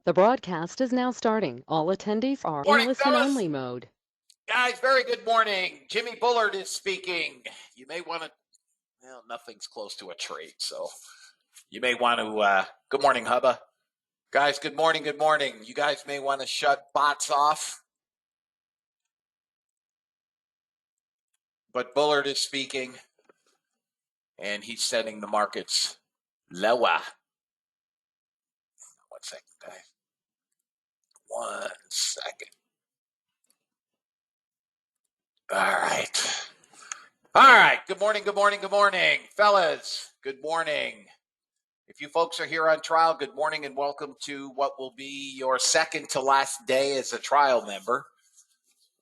The broadcast is now starting. All attendees are in Morning, listen-only fellas. mode. Guys, very good morning. Jimmy Bullard is speaking. You may want to, well, nothing's close to a trade, so you may want to, good morning, Hubba. Guys, good morning, good morning. You guys may want to shut bots off. But Bullard is speaking, and he's setting the markets lower. 1 second, guys. 1 second. All right. All right. Good morning, good morning, good morning. Fellas, good morning. If you folks are here on trial, good morning and welcome to what will be your second to last day as a trial member.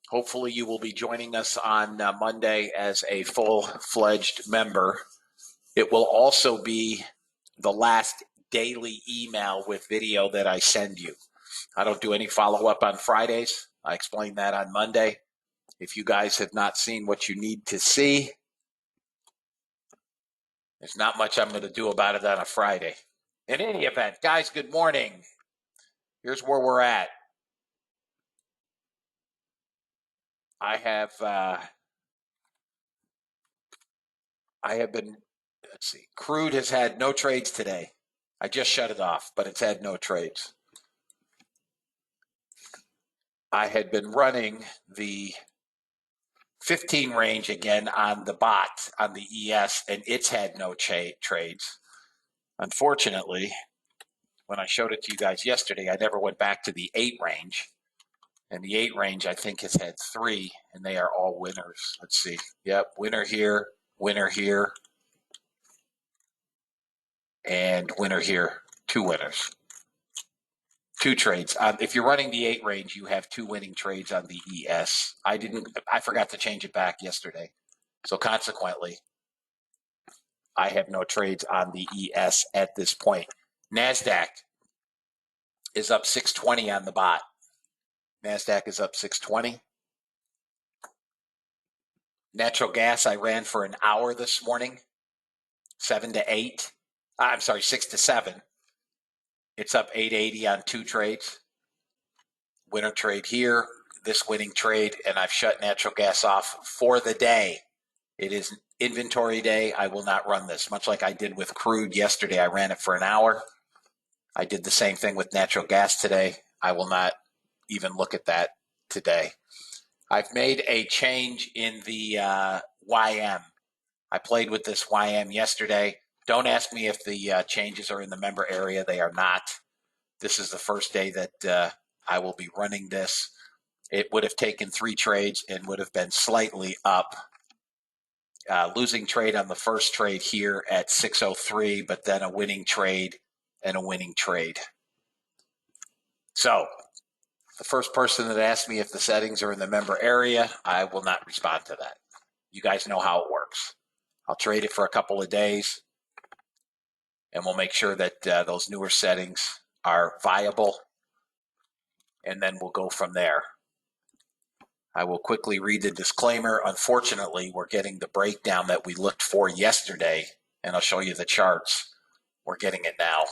Hopefully you will be joining us on Monday as a full-fledged member. It will also be the last daily email with video that I send you. I don't do any follow-up on Fridays. I explained that on Monday. If you guys have not seen what you need to see, there's not much I'm going to do about it on a Friday. In any event, guys, good morning. Here's where we're at. I have been, let's see, crude has had no trades today. I just shut it off, but it's had no trades. I had been running the 15 range again on the bot, on the ES, and it's had no trades. Unfortunately, when I showed it to you guys yesterday, I never went back to the 8 range. And the 8 range, I think, has had 3, and they are all winners. Let's see. Yep, winner here, and winner here. 2 winners. 2 trades. If you're running the 8 range, you have 2 winning trades on the ES. I forgot to change it back yesterday. So consequently, I have no trades on the ES at this point. NASDAQ is up 620 on the bot. NASDAQ is up 620. Natural gas, I ran for an hour this morning, 7 to 8. I'm sorry, 6 to 7. It's up 880 on 2 trades. Winner trade here, this winning trade, and I've shut natural gas off for the day. It is inventory day. I will not run this, much like I did with crude yesterday. I ran it for an hour. I did the same thing with natural gas today. I will not even look at that today. I've made a change in the YM. I played with this YM yesterday. Don't ask me if the changes are in the member area. They are not. This is the first day that I will be running this. It would have taken 3 trades and would have been slightly up. Losing trade on the first trade here at 603, but then a winning trade and a winning trade. So the first person that asked me if the settings are in the member area, I will not respond to that. You guys know how it works. I'll trade it for a couple of days, and we'll make sure that those newer settings are viable, and then we'll go from there. I will quickly read the disclaimer. Unfortunately, we're getting the breakdown that we looked for yesterday, and I'll show you the charts. We're getting it now.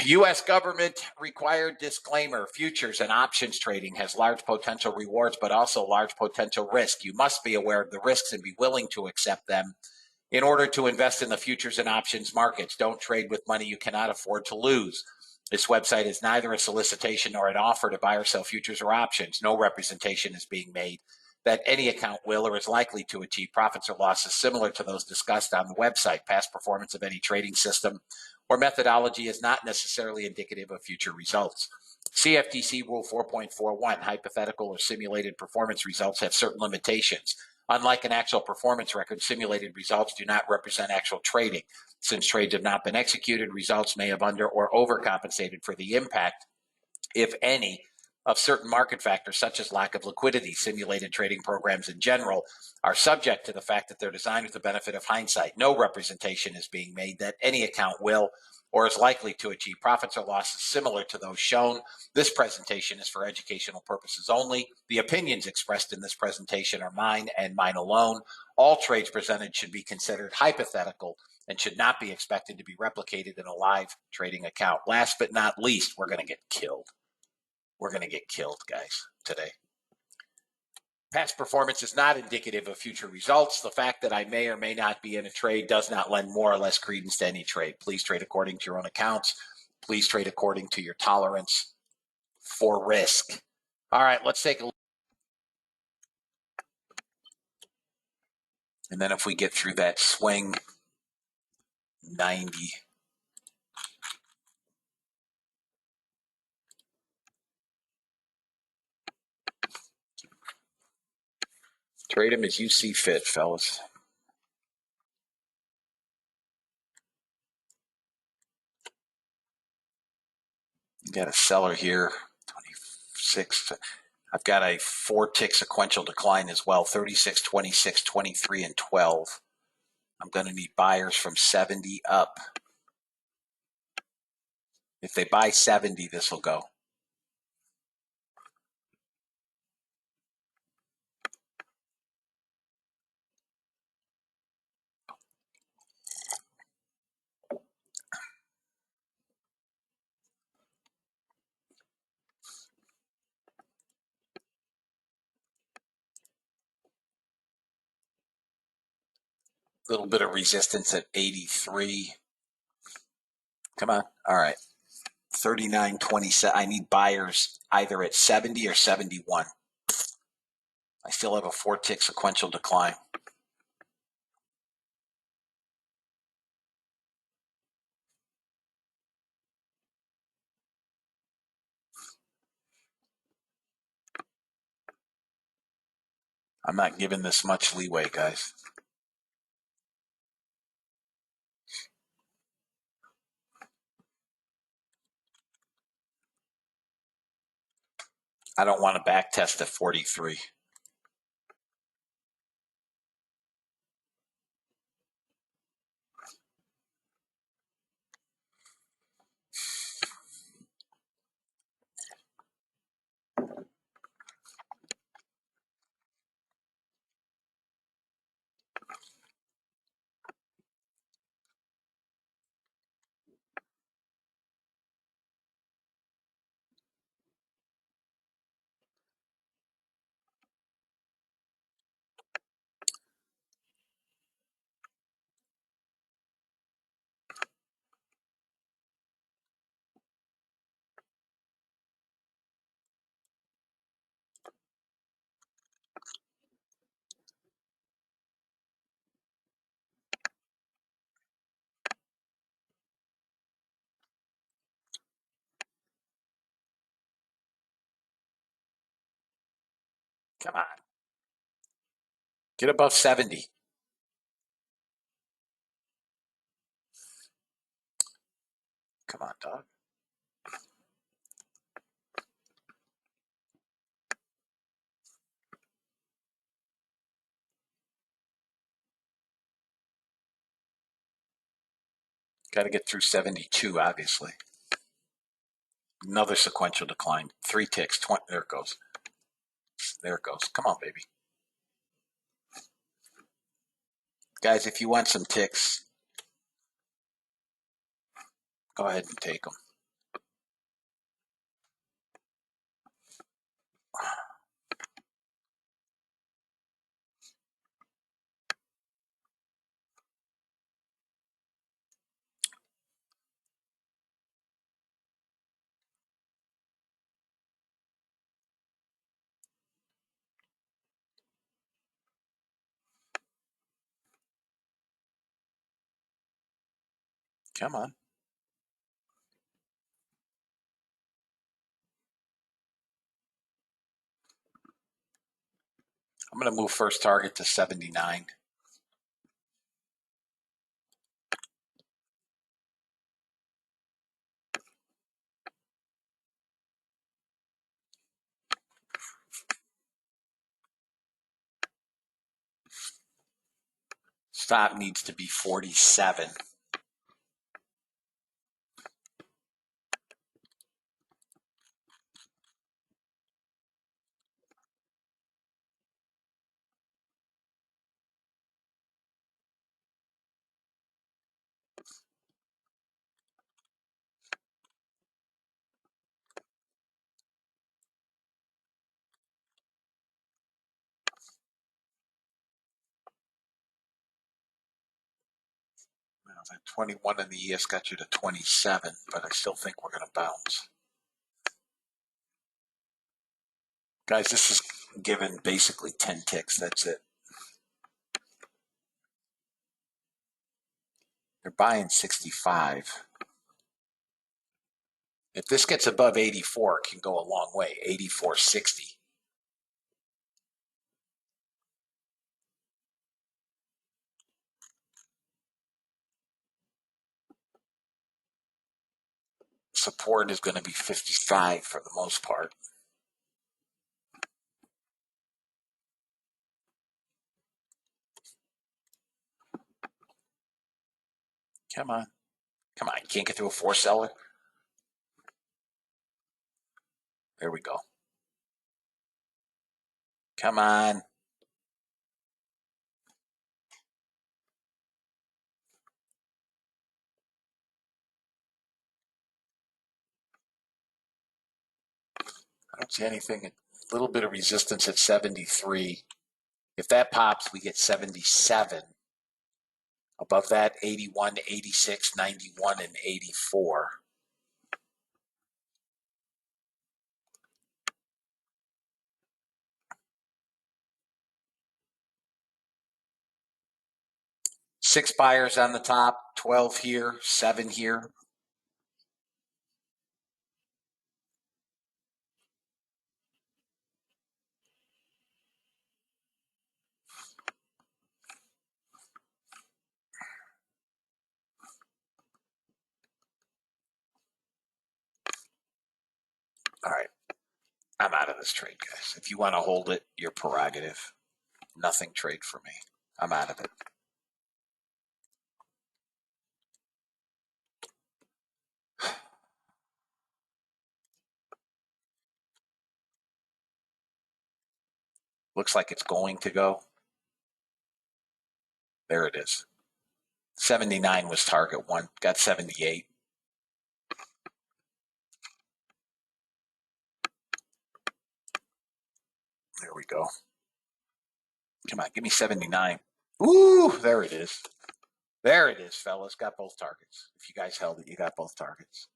U.S. government required disclaimer. Futures and options trading has large potential rewards, but also large potential risk. You must be aware of the risks and be willing to accept them in order to invest in the futures and options markets. Don't trade with money you cannot afford to lose. This website is neither a solicitation nor an offer to buy or sell futures or options. No representation is being made that any account will or is likely to achieve profits or losses similar to those discussed on the website. Past performance of any trading system or methodology is not necessarily indicative of future results. CFTC Rule 4.41, hypothetical or simulated performance results have certain limitations. Unlike an actual performance record, simulated results do not represent actual trading. Since trades have not been executed, results may have under or overcompensated for the impact, if any, of certain market factors such as lack of liquidity. Simulated trading programs in general are subject to the fact that they're designed with the benefit of hindsight. No representation is being made that any account will or is likely to achieve profits or losses similar to those shown. This presentation is for educational purposes only. The opinions expressed in this presentation are mine and mine alone. All trades presented should be considered hypothetical and should not be expected to be replicated in a live trading account. Last but not least, we're going to get killed. We're going to get killed, guys, today. Past performance is not indicative of future results. The fact that I may or may not be in a trade does not lend more or less credence to any trade. Please trade according to your own accounts. Please trade according to your tolerance for risk. All right, let's take a look. And then if we get through that swing, 90. Trade them as you see fit, fellas. You got a seller here, 26. I've got a 4-tick sequential decline as well, 36, 26, 23, and 12. I'm going to need buyers from 70 up. If they buy 70, this will go. A little bit of resistance at 83. Come on. All right. 39.27. I need buyers either at 70 or 71. I still have a 4-tick sequential decline. I'm not giving this much leeway, guys. I don't want to back test at 43. Come on. Get above 70. Come on, dog. Got to get through 72, obviously. Another sequential decline. 3 ticks. 20. There it goes. There it goes. Come on, baby. Guys, if you want some ticks, go ahead and take them. Come on. I'm going to move first target to 79. Stop needs to be 47. That 21 in the ES got you to 27, but I still think we're going to bounce. Guys, this is given basically 10 ticks. That's it. They're buying 65. If this gets above 84, it can go a long way. 84.60. Support is going to be 55 for the most part. Come on. Come on. You can't get through a 4 seller? There we go. Come on. I don't see anything. A little bit of resistance at 73. If that pops, we get 77. Above that, 81, 86, 91, and 84. Six buyers on the top, 12 here, 7 here. All right. I'm out of this trade, guys. If you want to hold it, your prerogative. Nothing trade for me. I'm out of it. Looks like it's going to go. There it is. 79 was target one. Got 78. There we go. Come on, give me 79. Ooh, there it is. There it is, fellas. Got both targets. If you guys held it, you got both targets.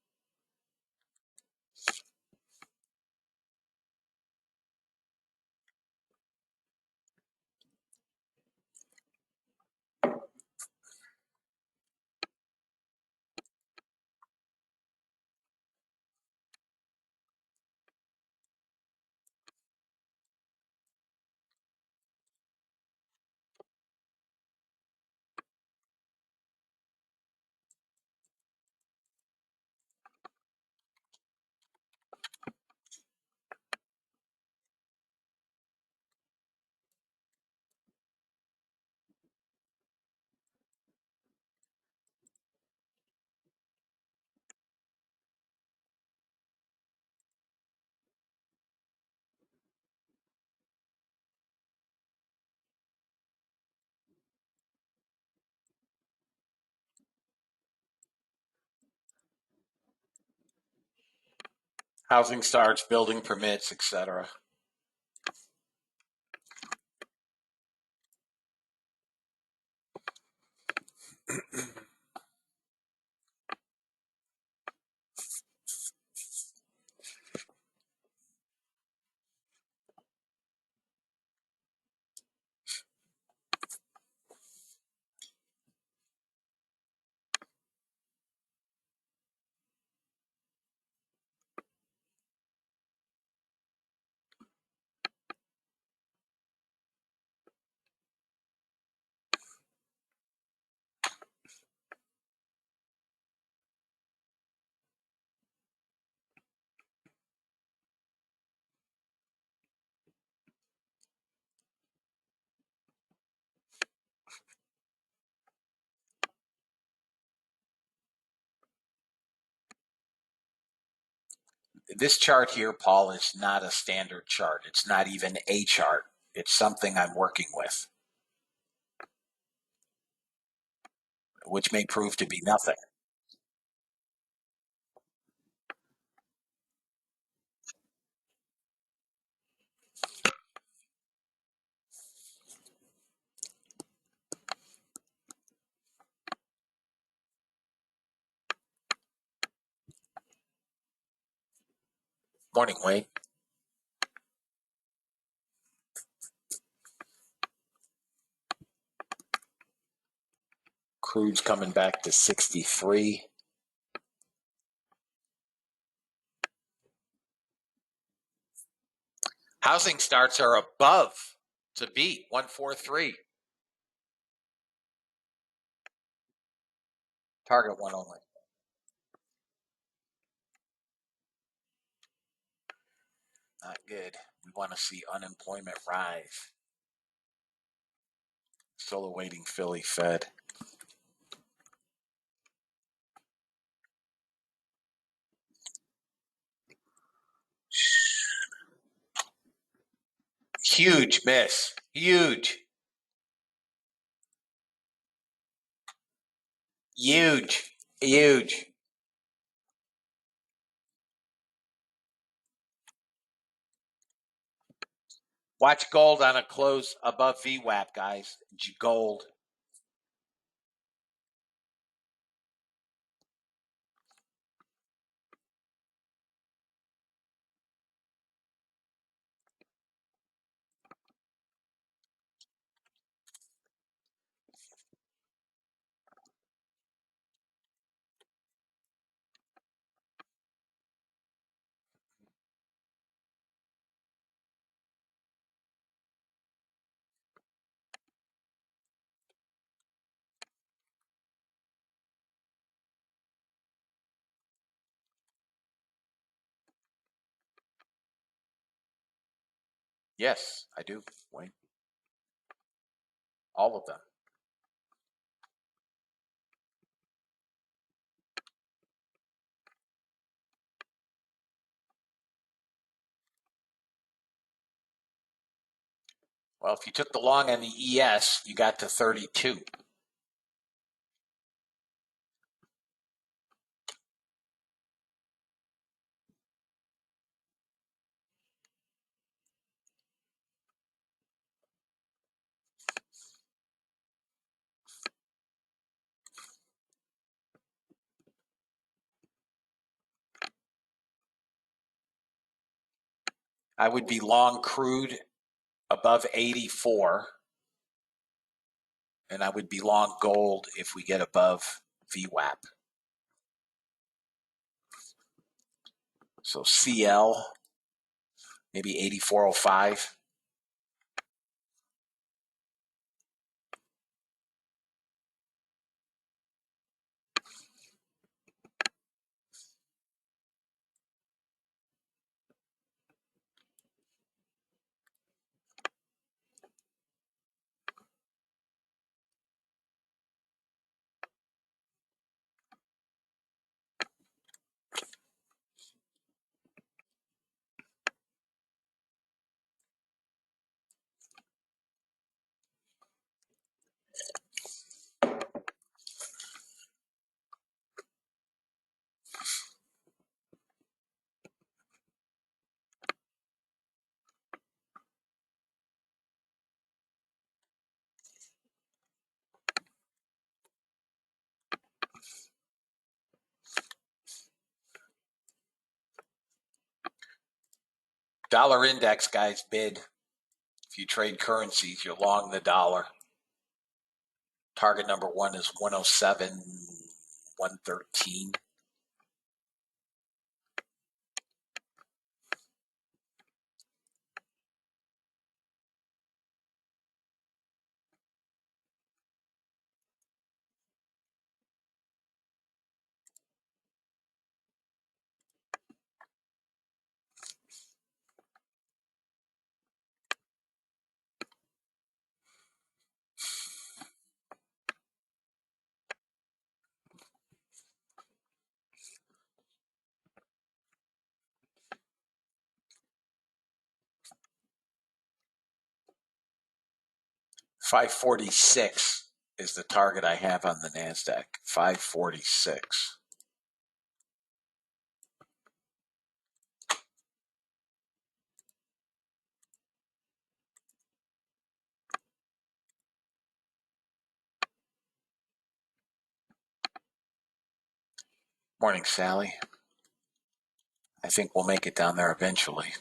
Housing starts, building permits, etc. This chart here, Paul, is not a standard chart. It's not even a chart. It's something I'm working with, which may prove to be nothing. Morning, Wade. Crude's coming back to 63. Housing starts are above to beat 143. Target one only. Not good. We want to see unemployment rise. Still awaiting Philly Fed. Huge miss. Huge. Huge. Huge. Watch gold on a close above VWAP, guys. Gold. Yes, I do, Wayne. All of them. Well, if you took the long on the ES, you got to 32. I would be long crude above 84. And I would be long gold if we get above VWAP. So CL, maybe 84.05. Dollar index, guys, bid. If you trade currencies, you're long the dollar. Target number one is 107, 113. $546 is the target I have on the NASDAQ. 546. Morning, Sally. I think we'll make it down there eventually.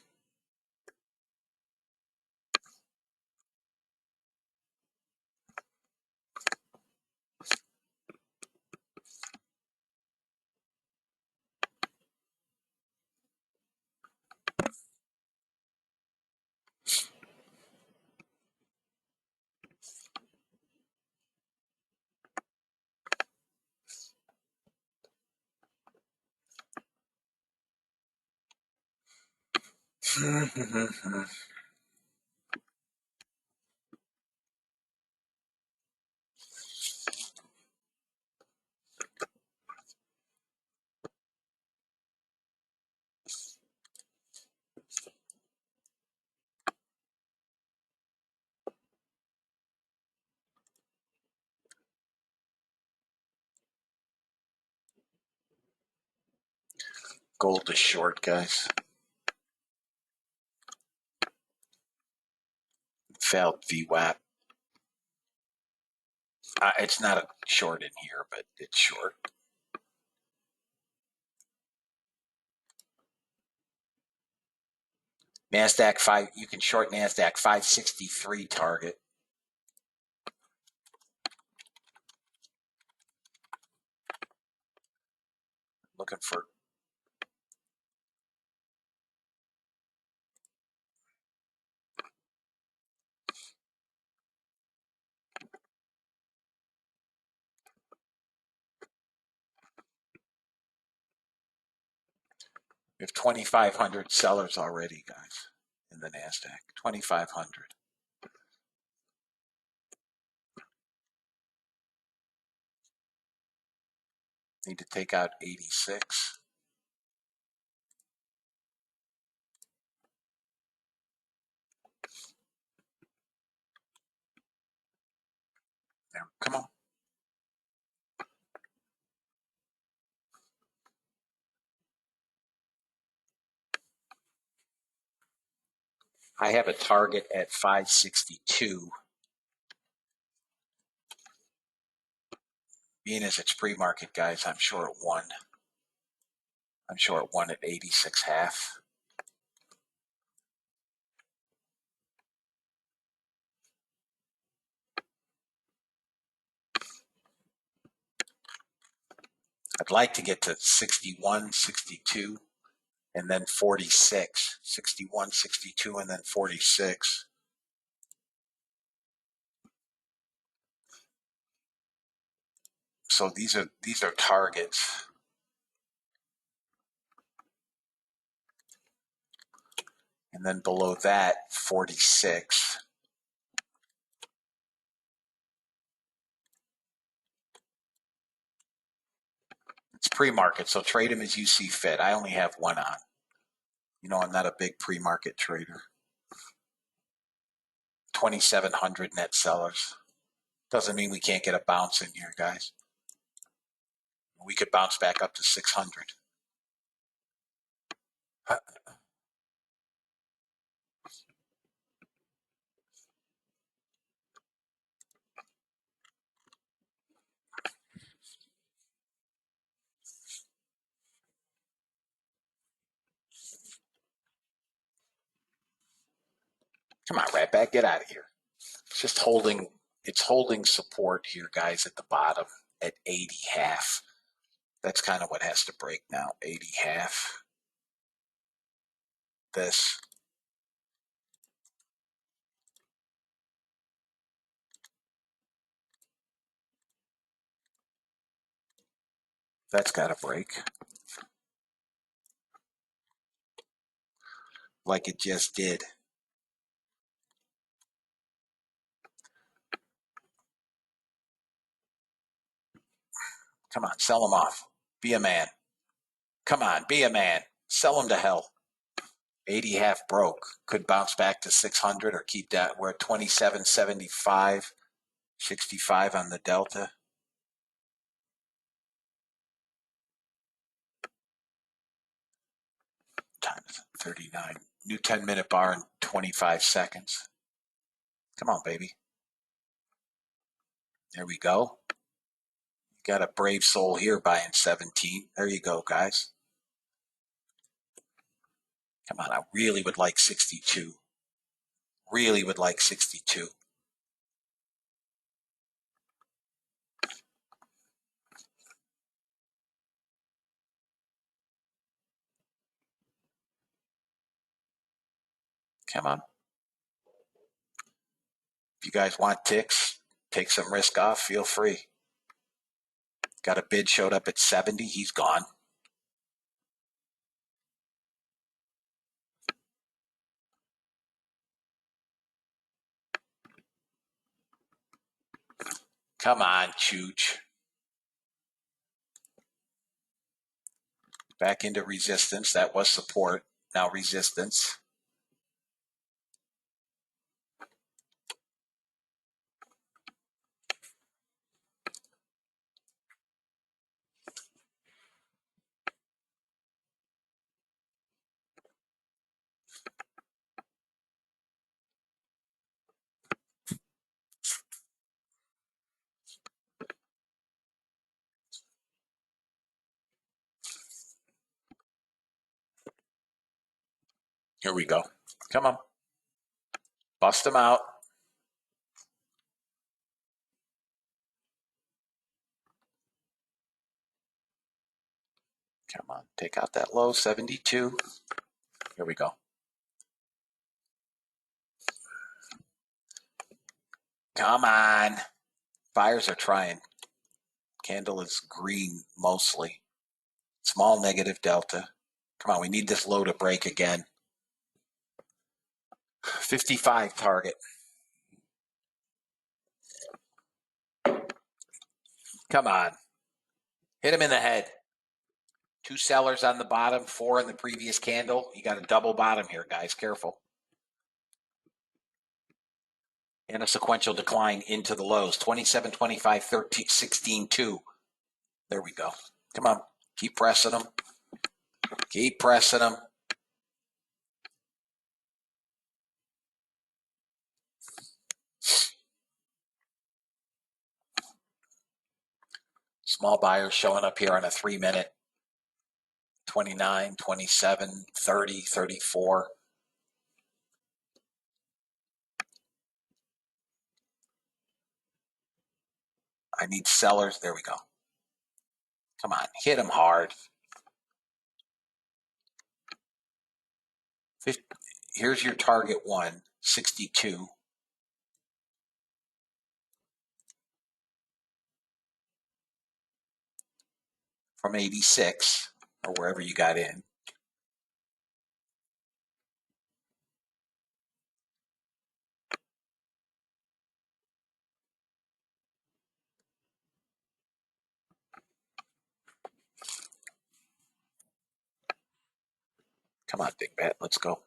Gold is short, guys. Failed VWAP. It's not a short in here, but it's short. NASDAQ 5, you can short NASDAQ 563 target. Looking for we have 2,500 sellers already, guys, in the NASDAQ. 2,500. Need to take out 86. There, come on. I have a target at 562. Being as it's pre-market, guys, I'm short one. I'm short one at 86.5. I'd like to get to 61, 62, and then 46. 61, 62, and then 46. So these are targets. And then below that, 46. It's pre-market, so trade them as you see fit. I only have one on. You know, I'm not a big pre-market trader. 2,700 net sellers. Doesn't mean we can't get a bounce in here, guys. We could bounce back up to 600. Come on, Ratback, get out of here. It's just holding, it's holding support here, guys, at the bottom at 80.5. That's kind of what has to break now, 80.5. This. That's got to break. Like it just did. Come on, sell them off. Be a man. Come on, be a man. Sell them to hell. 80.5 broke. Could bounce back to 600 or keep that. We're at 27.75, 65 on the delta. Time is 39. New 10-minute bar in 25 seconds. Come on, baby. There we go. You got a brave soul here buying 17. There you go, guys. Come on, I really would like 62. Really would like 62. Come on. If you guys want ticks, take some risk off, feel free. Got a bid showed up at 70. He's gone. Come on, Chooch. Back into resistance. That was support. Now resistance. Here we go. Come on. Bust them out. Come on. Take out that low, 72. Here we go. Come on. Buyers are trying. Candle is green mostly. Small negative delta. Come on, we need this low to break again. 55 target. Come on. Hit him in the head. 2 sellers on the bottom, 4 in the previous candle. You got a double bottom here, guys. Careful. And a sequential decline into the lows. 27, 25, 13, 16, 2. There we go. Come on. Keep pressing them. Keep pressing them. Small buyers showing up here on a 3-minute. 29, 27, 30, 34. I need sellers. There we go. Come on. Hit them hard. Here's your target one, 62. From 86 or wherever you got in. Come on, big bet. Let's go.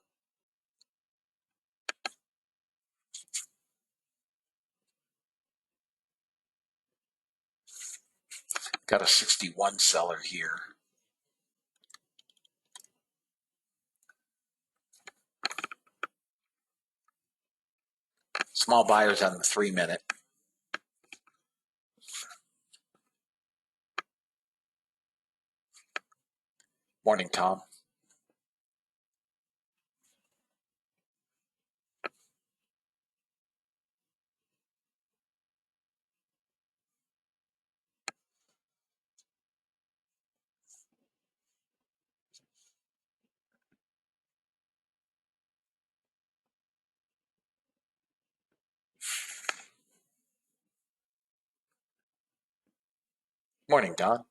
Got a 61 seller here. Small buyers on the 3-minute. Morning, Tom. Morning, Don.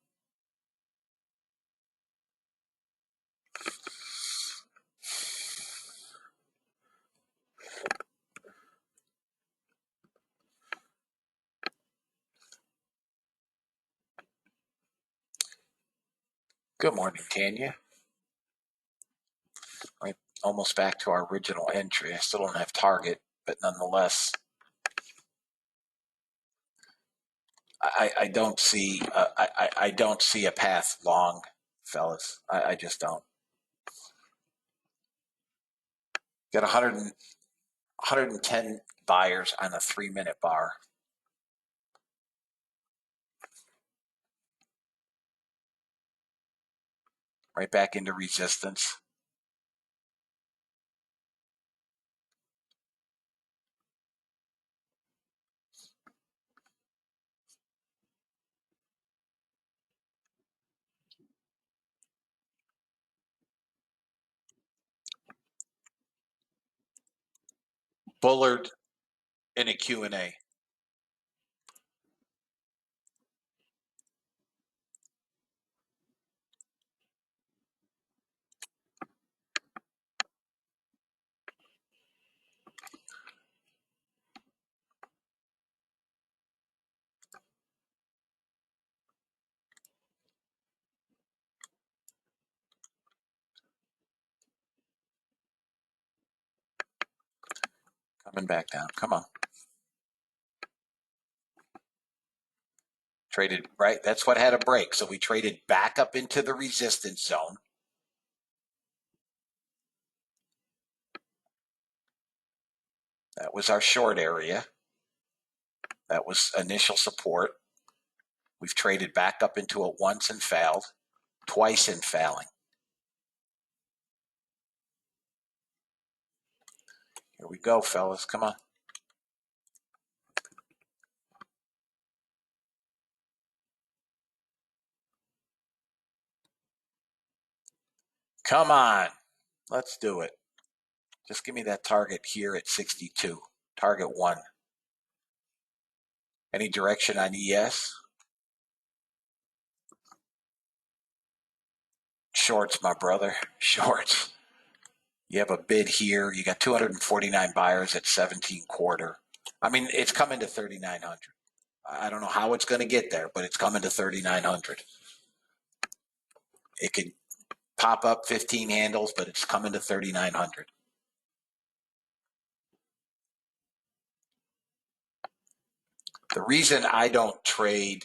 Good morning, Tanya. Right, almost back to our original entry. I still don't have target, but nonetheless, I don't see I don't see a path long, fellas. I just don't. Got 110 buyers on a 3-minute bar. Right back into resistance. Bullard in a Q&A. Coming back down. Come on. Traded, right? That's what had a break. So we traded back up into the resistance zone. That was our short area. That was initial support. We've traded back up into it once and failed, twice and failing. Here we go, fellas. Come on. Come on. Let's do it. Just give me that target here at 62. Target 1. Any direction on ES? Shorts, my brother. Shorts. You have a bid here. You got 249 buyers at 17.25. I mean, it's coming to 3,900. I don't know how it's going to get there, but it's coming to 3,900. It could pop up 15 handles, but it's coming to 3,900. The reason I don't trade,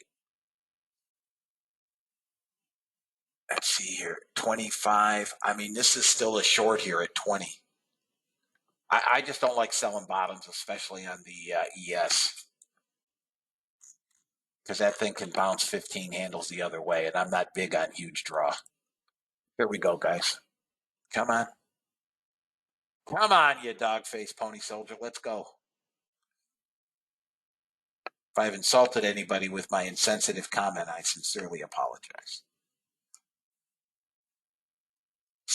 let's see here, 25. I mean, this is still a short here at 20. I just don't like selling bottoms, especially on the ES, because that thing can bounce 15 handles the other way, and I'm not big on huge draw. Here we go, guys. Come on. Come on, you dog-faced pony soldier. Let's go. If I've insulted anybody with my insensitive comment, I sincerely apologize.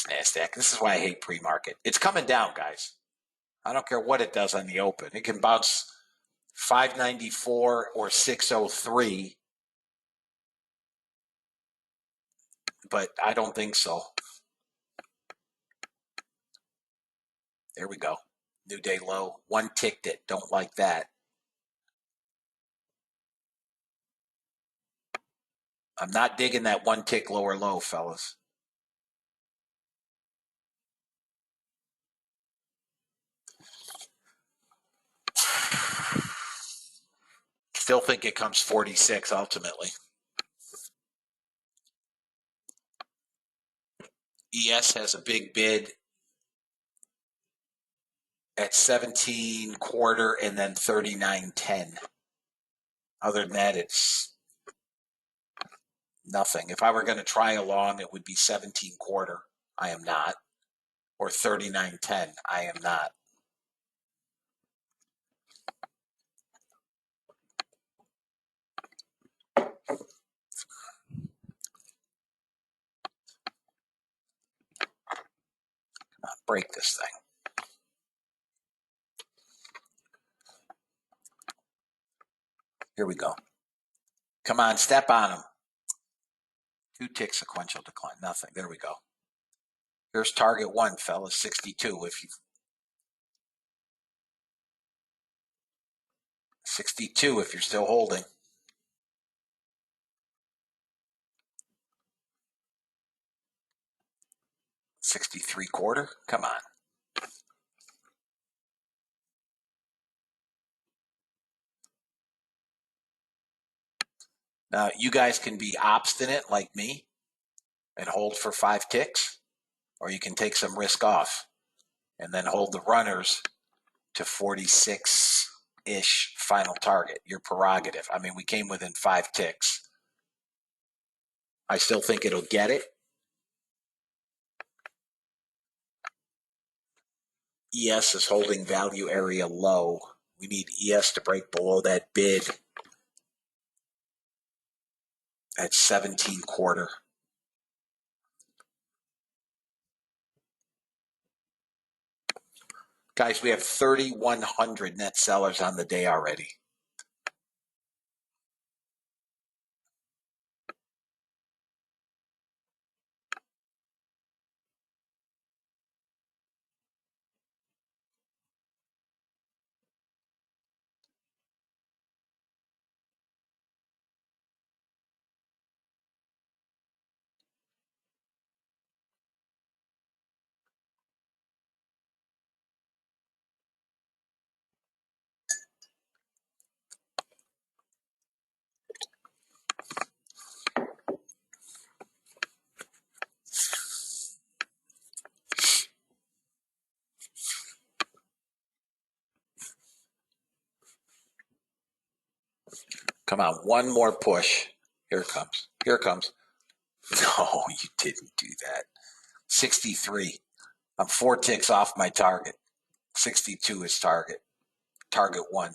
NASDAQ. This is why I hate pre-market. It's coming down, guys. I don't care what it does on the open. It can bounce 594 or 603, but I don't think so. There we go. New day low. One ticked it. Don't like that. I'm not digging that one tick lower low, fellas. Still think it comes 46 ultimately. ES has a big bid at 17.25 and then 39.10. Other than that, it's nothing. If I were going to try along, it would be 17.25. I am not. Or 39.10. I am not. Break this thing. Here we go. Come on, step on them. 2 tick sequential decline. Nothing. There we go. Here's target 1, fellas. 62. If you 62 if you're still holding. $63.25. Come on. Now, you guys can be obstinate like me and hold for 5 ticks, or you can take some risk off and then hold the runners to 46-ish final target. Your prerogative. I mean, we came within 5 ticks. I still think it'll get it. ES is holding value area low. We need ES to break below that bid at 17.25. Guys, we have 3,100 net sellers on the day already. Come on, one more push. Here it comes. Here it comes. No, you didn't do that. 63. I'm 4 ticks off my target. 62 is target. Target 1.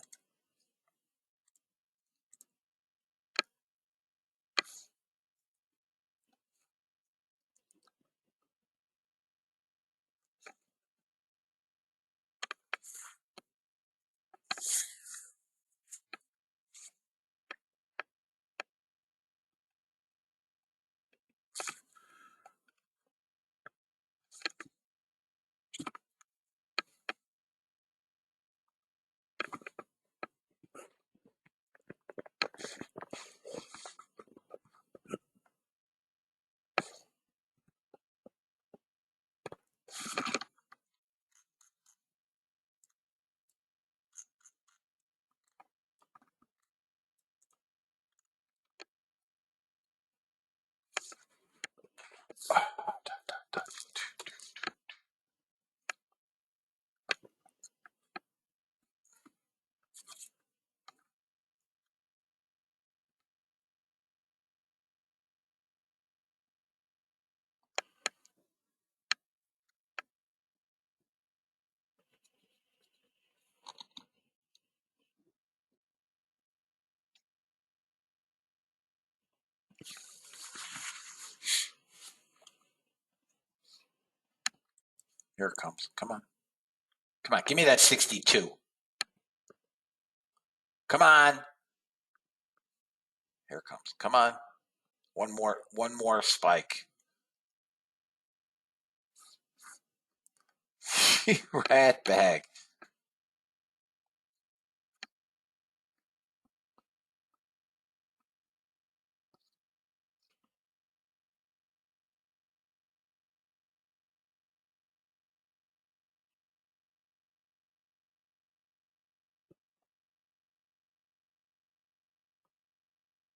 Here it comes. Come on. Come on. Give me that 62. Come on. Here it comes. Come on. One more spike. Rat bag.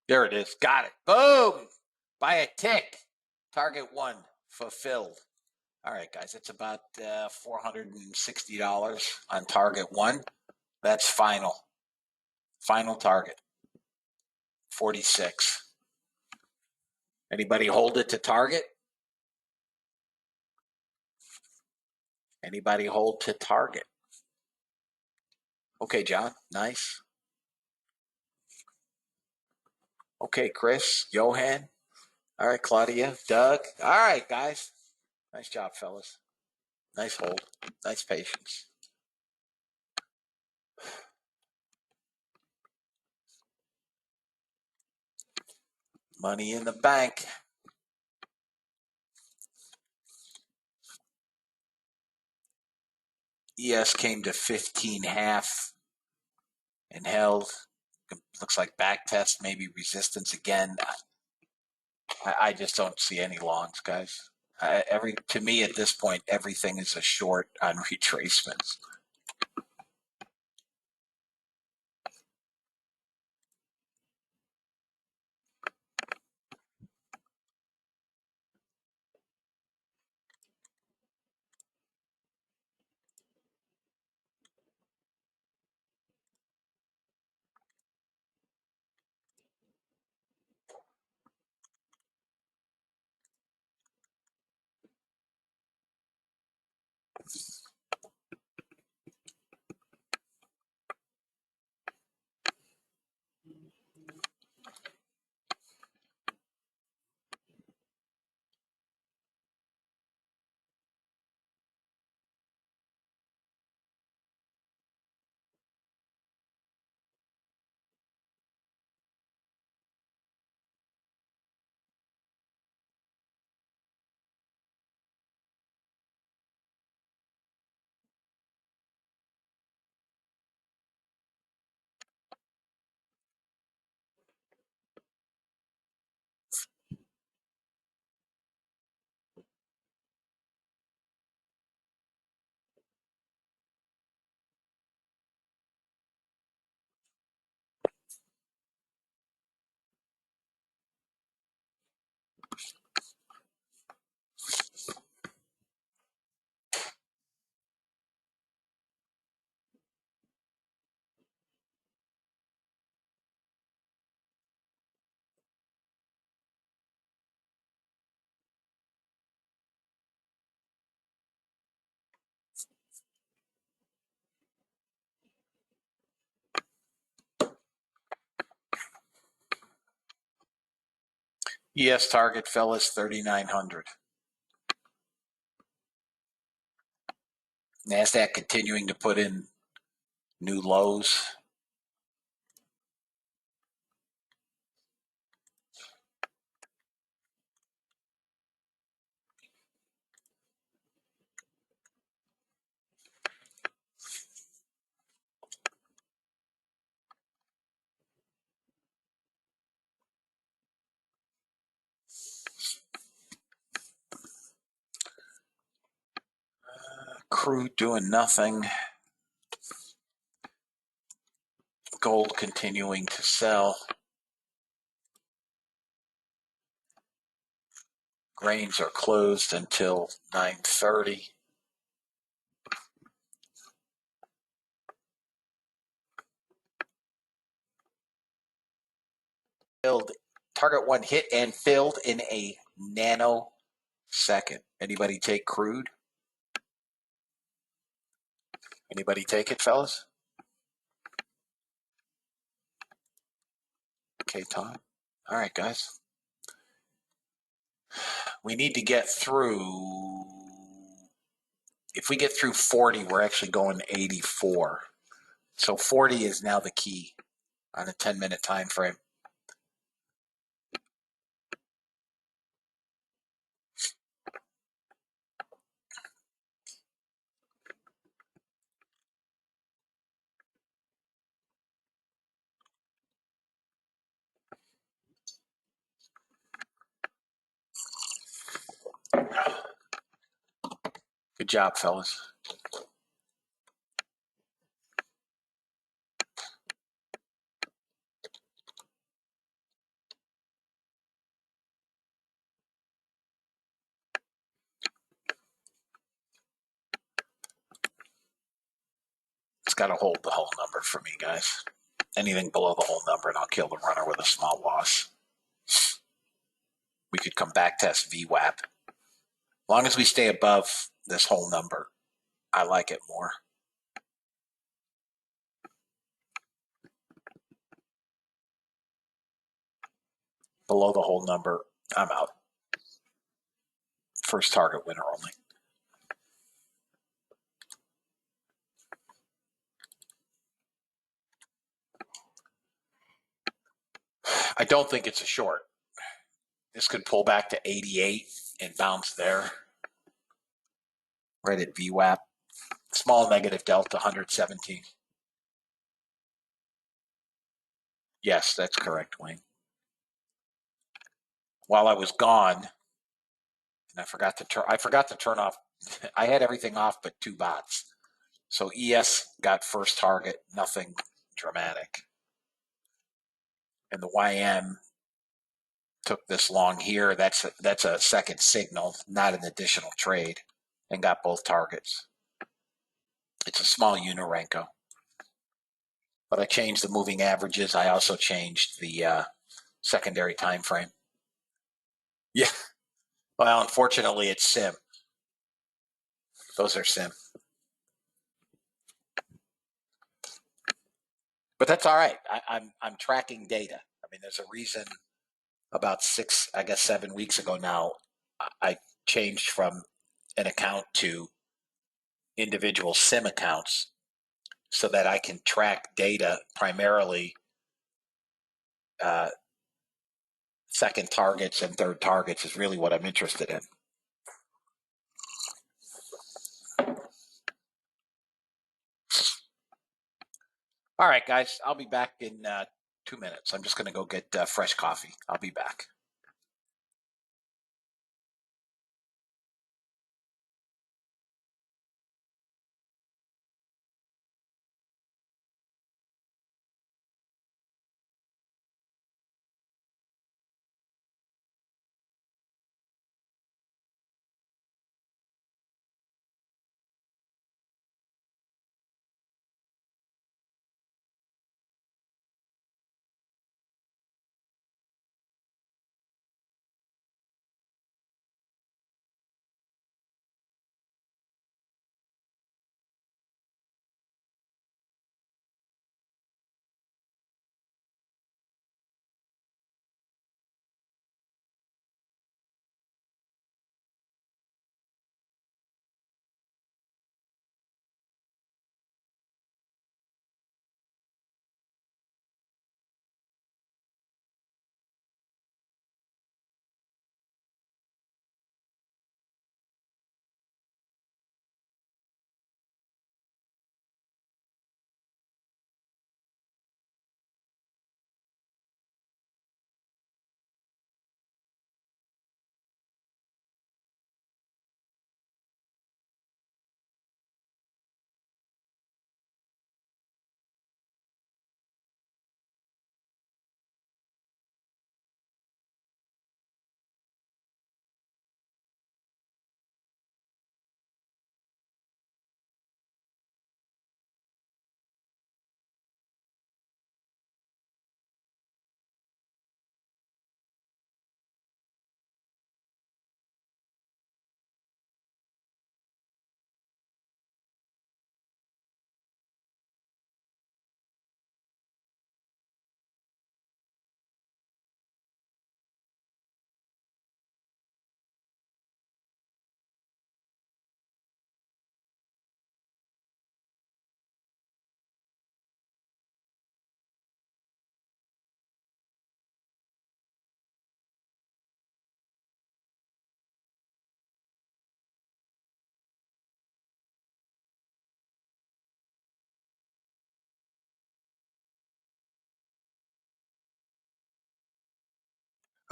There it is. Got it. Boom. By a tick. Target 1 fulfilled. All right, guys. It's about $460 on target 1. That's final. Final target. 46. Anybody hold it to target? Anybody hold to target? Okay, John. Nice. Okay, Chris, Johan. All right, Claudia, Doug. All right, guys. Nice job, fellas. Nice hold. Nice patience. Money in the bank. ES came to 15.5 and held. Looks like back test, maybe resistance again. I just don't see any longs, guys. To me at this point, everything is a short on retracements. ES target, fellas, 3,900. NASDAQ continuing to put in new lows. Crude doing nothing. Gold continuing to sell. Grains are closed until 9:30. Target one hit and filled in a nanosecond. Anybody take crude? Anybody take it, fellas? Okay, Tom. All right, guys. We need to get through. If we get through 40, we're actually going 84. So 40 is now the key on a 10-minute time frame. Good job, fellas. It's got to hold the whole number for me, guys. Anything below the whole number, and I'll kill the runner with a small loss. We could come back test VWAP. As long as we stay above this whole number, I like it more. Below the whole number, I'm out. First target winner only. I don't think it's a short. This could pull back to 88 and bounce there. Right at VWAP. Small negative delta, 117. Yes, that's correct, Wayne. While I was gone, and I forgot to turn off. I had everything off but two bots. So ES got first target, nothing dramatic. And the YM took this long here. That's a second signal, not an additional trade, and got both targets. It's a small Unirenko. But I changed the moving averages. I also changed the secondary time frame. Yeah. Well, unfortunately, it's sim. Those are sim. But that's all right. I'm tracking data. I mean, there's a reason. About 7 weeks ago now, I changed from an account to individual sim accounts so that I can track data primarily second targets and third targets is really what I'm interested in. All right, guys, I'll be back in 2 minutes. I'm just going to go get fresh coffee. I'll be back.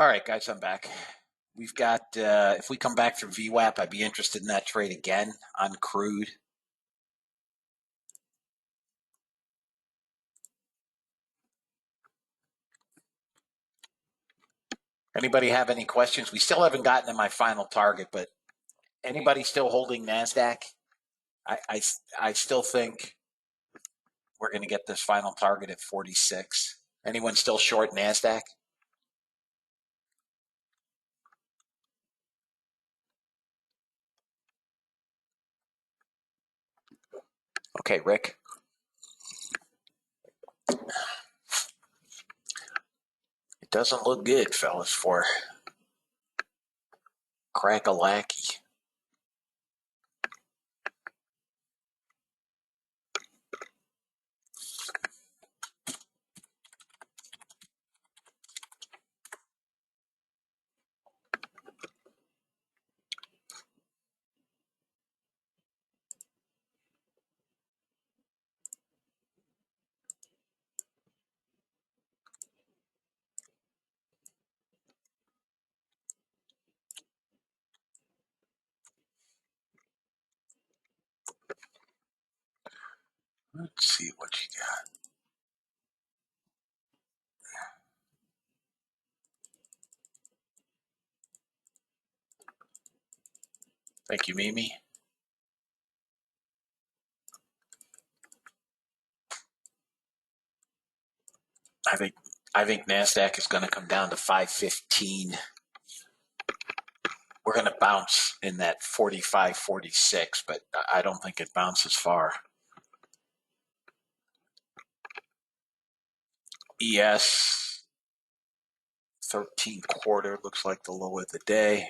All right, guys, I'm back. We've got, if we come back through VWAP, I'd be interested in that trade again on crude. Anybody have any questions? We still haven't gotten to my final target, but anybody still holding NASDAQ? I still think we're going to get this final target at 46. Anyone still short NASDAQ? Okay, Rick. It doesn't look good, fellas, for Crack-a-lackey. Let's see what you got. Thank you, Mimi. I think NASDAQ is going to come down to 515. We're going to bounce in that 45, 46, but I don't think it bounces far. ES 13 quarter looks like the low of the day.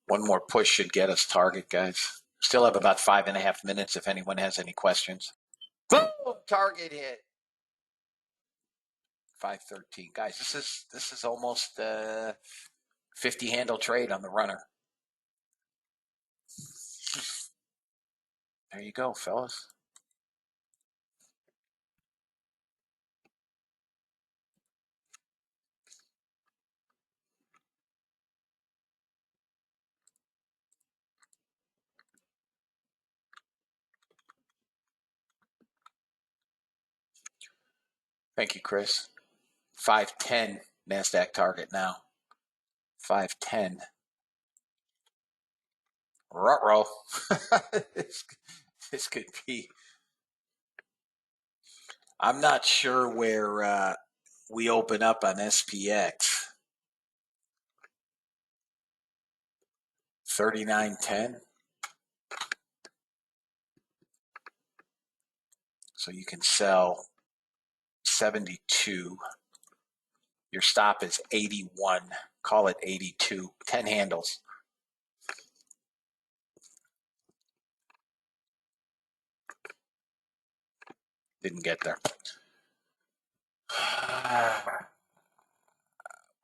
One more push should get us target, guys. Still have about 5.5 minutes if anyone has any questions. Boom! Target hit. 513. Guys, this is almost 50 handle trade on the runner. There you go, fellas. Thank you, Chris. 510 NASDAQ target now. 510. Ruh-roh. this could be. I'm not sure where we open up on SPX. 39.10. So you can sell 72. Your stop is 81. Call it 82. 10 handles. Didn't get there. What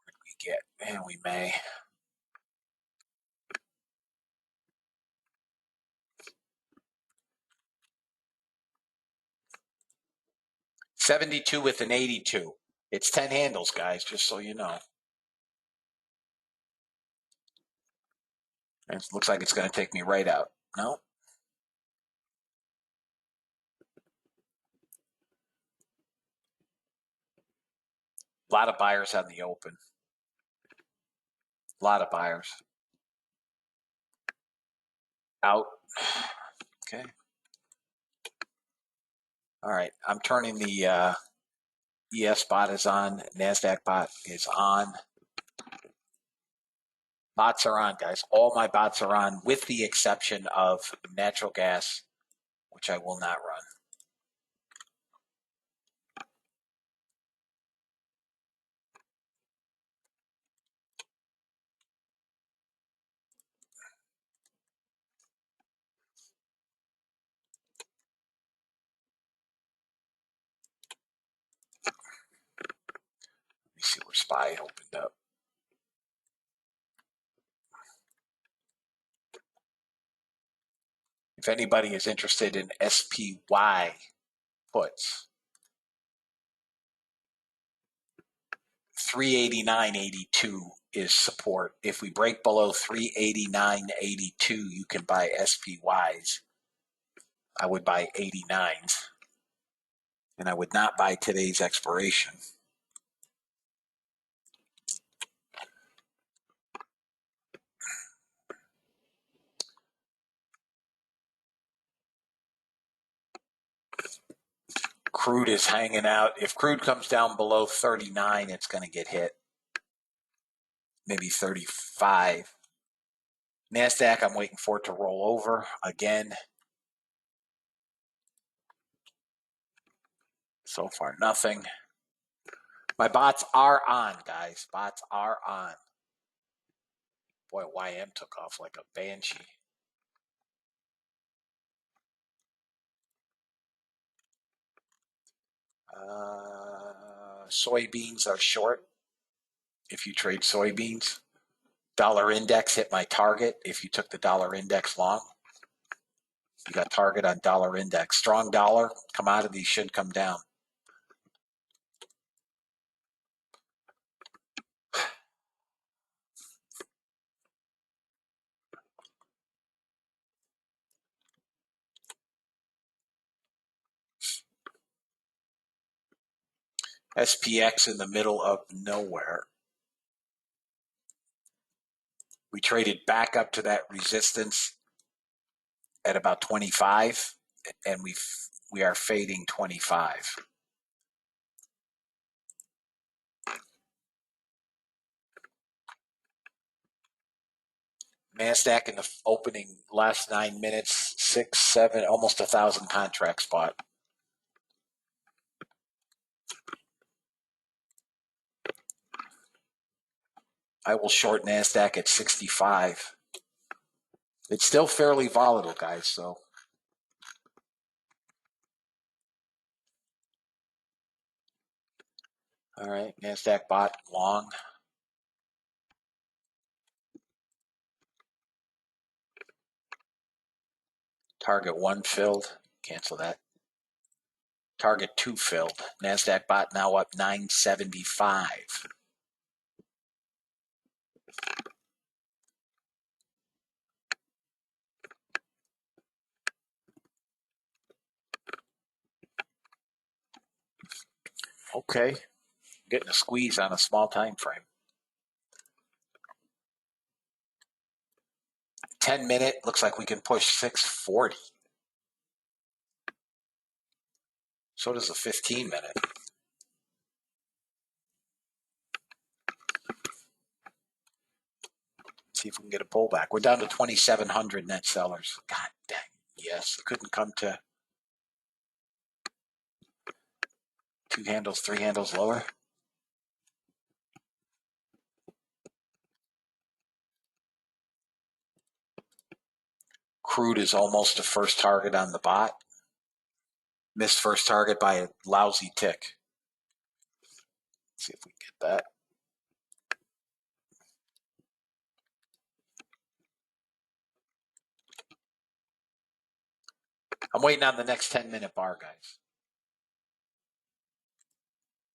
did we get? Man, we may. $72 with an 82. It's 10 handles, guys, just so you know. And it looks like it's going to take me right out. No. A lot of buyers on the open. A lot of buyers. Out. Okay. All right. I'm turning the ES bot is on. NASDAQ bot is on. Bots are on, guys. All my bots are on with the exception of natural gas, which I will not run. SPY opened up. If anybody is interested in SPY puts, 389.82 is support. If we break below 389.82, you can buy SPYs. I would buy 89s, and I would not buy today's expiration. Crude is hanging out. If crude comes down below 39, it's going to get hit. Maybe 35. NASDAQ, I'm waiting for it to roll over again. So far, nothing. My bots are on, guys. Bots are on. Boy, YM took off like a banshee. Soybeans are short. If you trade soybeans, dollar index hit my target. If you took the dollar index long, you got target on dollar index. Strong dollar, commodities should come down. SPX in the middle of nowhere. We traded back up to that resistance at about 25, and we are fading 25. NASDAQ in the opening last 9 minutes, 6, 7, almost 1,000 contracts bought. I will short NASDAQ at 65. It's still fairly volatile, guys, so. All right, NASDAQ bought long. Target 1 filled. Cancel that. Target 2 filled. NASDAQ bot now up 975. Okay, getting a squeeze on a small time frame. 10-minute looks like we can push 640. So does a 15-minute. See if we can get a pullback. We're down to 2,700 net sellers. God dang. Yes, couldn't come to 2 handles, 3 handles lower. Crude is almost a first target on the bot. Missed first target by a lousy tick. Let's see if we can get that. I'm waiting on the next 10-minute bar, guys.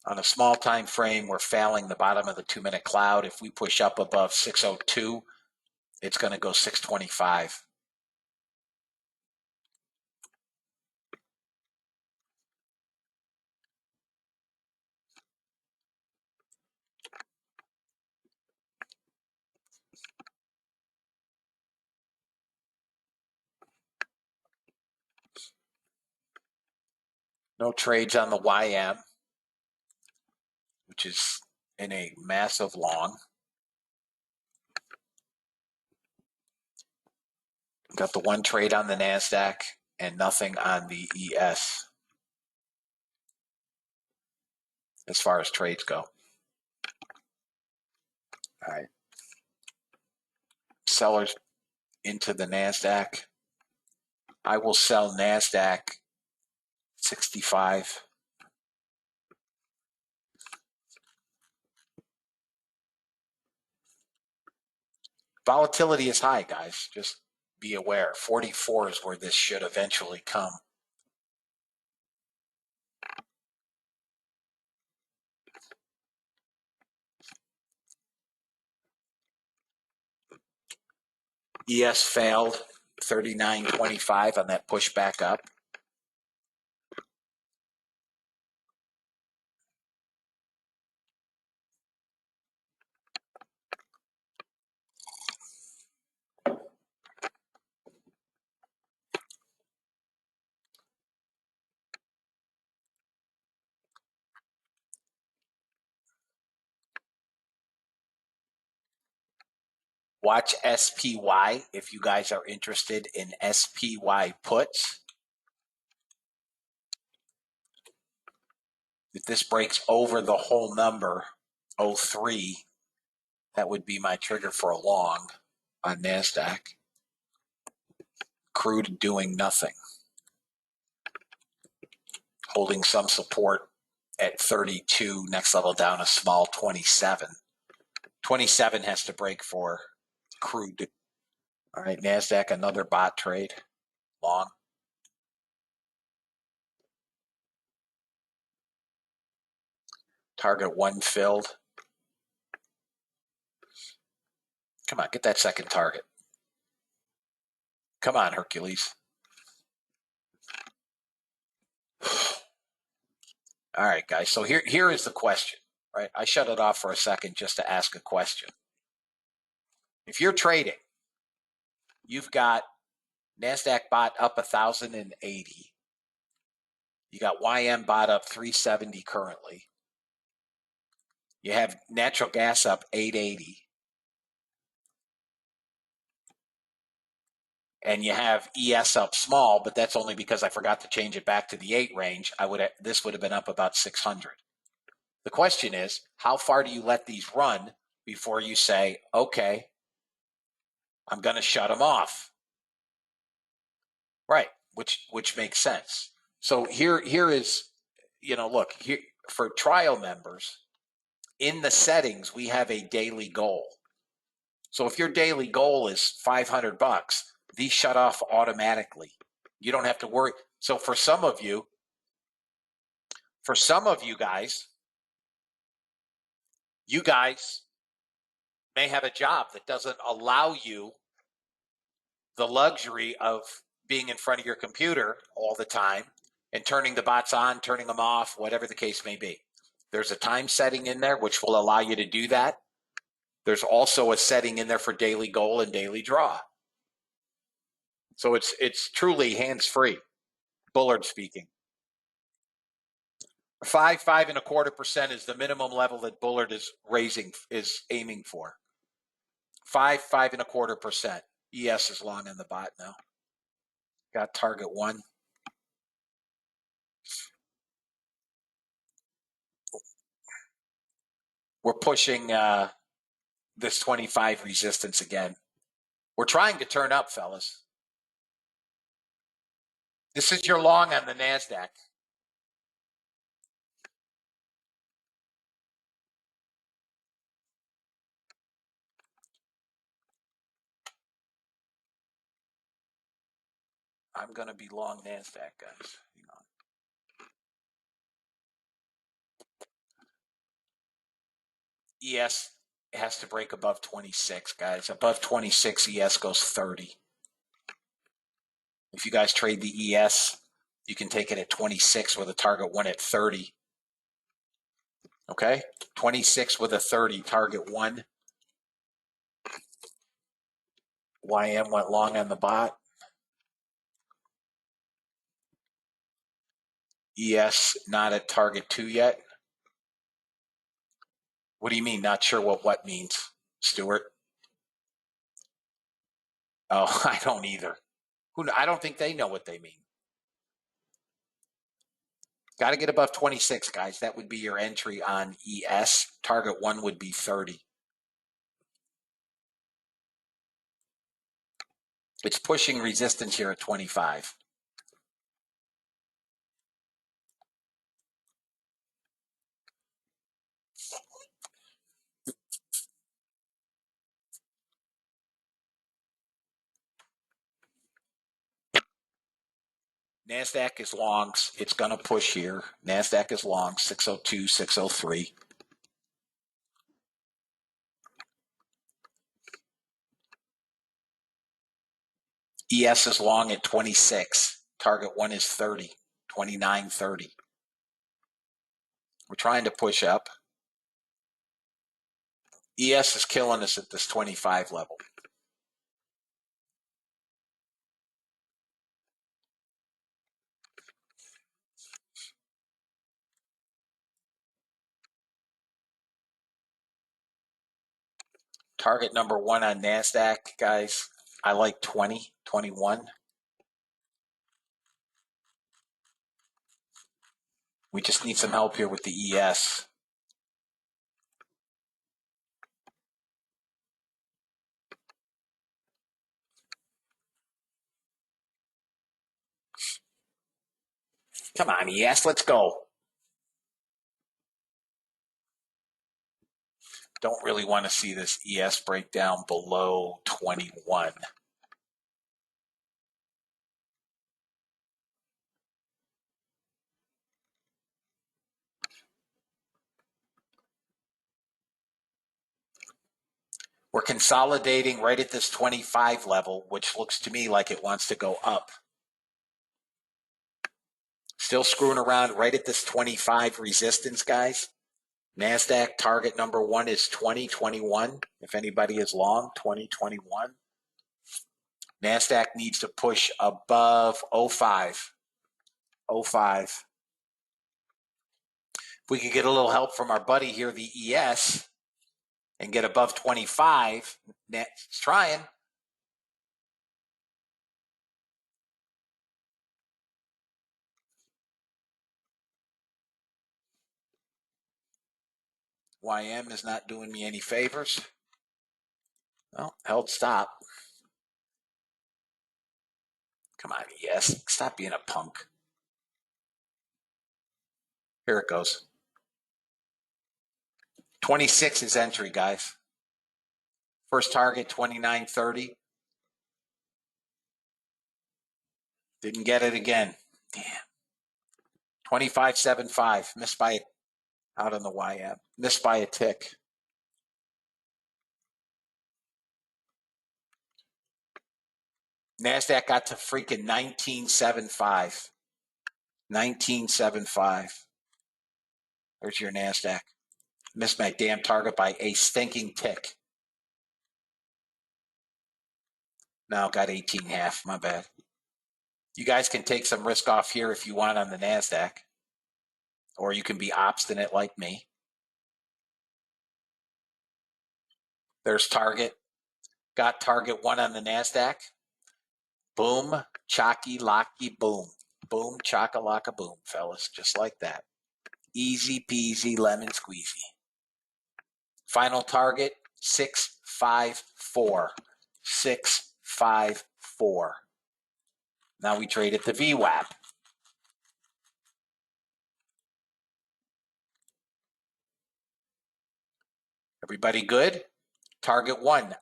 On a small time frame, we're failing the bottom of the 2-minute cloud. If we push up above 602, it's going to go 625. No trades on the YM, which is in a massive long. Got the 1 trade on the NASDAQ and nothing on the ES as far as trades go. All right. Sellers into the NASDAQ. I will sell NASDAQ 65. Volatility is high, guys. Just be aware. 44 is where this should eventually come. ES failed 39.25 on that push back up. Watch SPY if you guys are interested in SPY puts. If this breaks over the whole number, 03, that would be my trigger for a long on NASDAQ. Crude doing nothing. Holding some support at 32, next level down a small 27. 27 has to break for crude. All right, NASDAQ, another bot trade, long. Target 1 filled. Come on, get that second target. Come on, Hercules. All right, guys, so here is the question, right? I shut it off for a second just to ask a question. If you're trading, you've got NASDAQ bot up 1,080. You got YM bot up 370 currently. You have natural gas up 880. And you have ES up small, but that's only because I forgot to change it back to the 8 range. This would have been up about 600. The question is, how far do you let these run before you say, okay, I'm going to shut them off? Right, which makes sense. So here is, look, here for trial members, in the settings, we have a daily goal. So if your daily goal is $500, these shut off automatically. You don't have to worry. So for some of you guys, you guys may have a job that doesn't allow you the luxury of being in front of your computer all the time and turning the bots on, turning them off, whatever the case may be. There's a time setting in there which will allow you to do that. There's also a setting in there for daily goal and daily draw. So it's truly hands-free. Bullard speaking. 5.25% is the minimum level that Bullard is aiming for. 5.25%. ES is long in the bot now. Got target 1. We're pushing this 25 resistance again. We're trying to turn up, fellas. This is your long on the NASDAQ. I'm going to be long NASDAQ, guys. Hang on. ES has to break above 26, guys. Above 26, ES goes 30. If you guys trade the ES, you can take it at 26 with a target 1 at 30. Okay? 26 with a 30, target 1. YM went long on the bot. ES not at target 2 yet. What do you mean? Not sure what means, Stuart? Oh, I don't either. I don't think they know what they mean. Got to get above 26, guys. That would be your entry on ES. Target 1 would be 30. It's pushing resistance here at 25. NASDAQ is longs. It's going to push here. NASDAQ is long, 602, 603. ES is long at 26. Target 1 is 30, 29.30. We're trying to push up. ES is killing us at this 25 level. Target number 1 on NASDAQ, guys, I like 20, 21. We just need some help here with the ES. Come on, ES, let's go. Don't really want to see this ES break down below 21. We're consolidating right at this 25 level, which looks to me like it wants to go up. Still screwing around right at this 25 resistance, guys. NASDAQ target number 1 is 2021. If anybody is long, 2021. NASDAQ needs to push above 05. 05. If we could get a little help from our buddy here, the ES, and get above 25, it's trying. YM is not doing me any favors. Well, held stop. Come on, ES. Stop being a punk. Here it goes. 26 is entry, guys. First target, 29.30. Didn't get it again. Damn. 25.75. Missed by it out on the YM. Missed by a tick. NASDAQ got to freaking 19.75. 19.75. There's your NASDAQ. Missed my damn target by a stinking tick. Now got 18.5. My bad. You guys can take some risk off here if you want on the NASDAQ. Or you can be obstinate like me. There's target. Got target 1 on the NASDAQ. Boom, chocky, locky, boom. Boom, chaka-laka, boom, fellas. Just like that. Easy peasy, lemon squeezy. Final target, 654. 654. Now we trade at the VWAP. Everybody good? Target 1.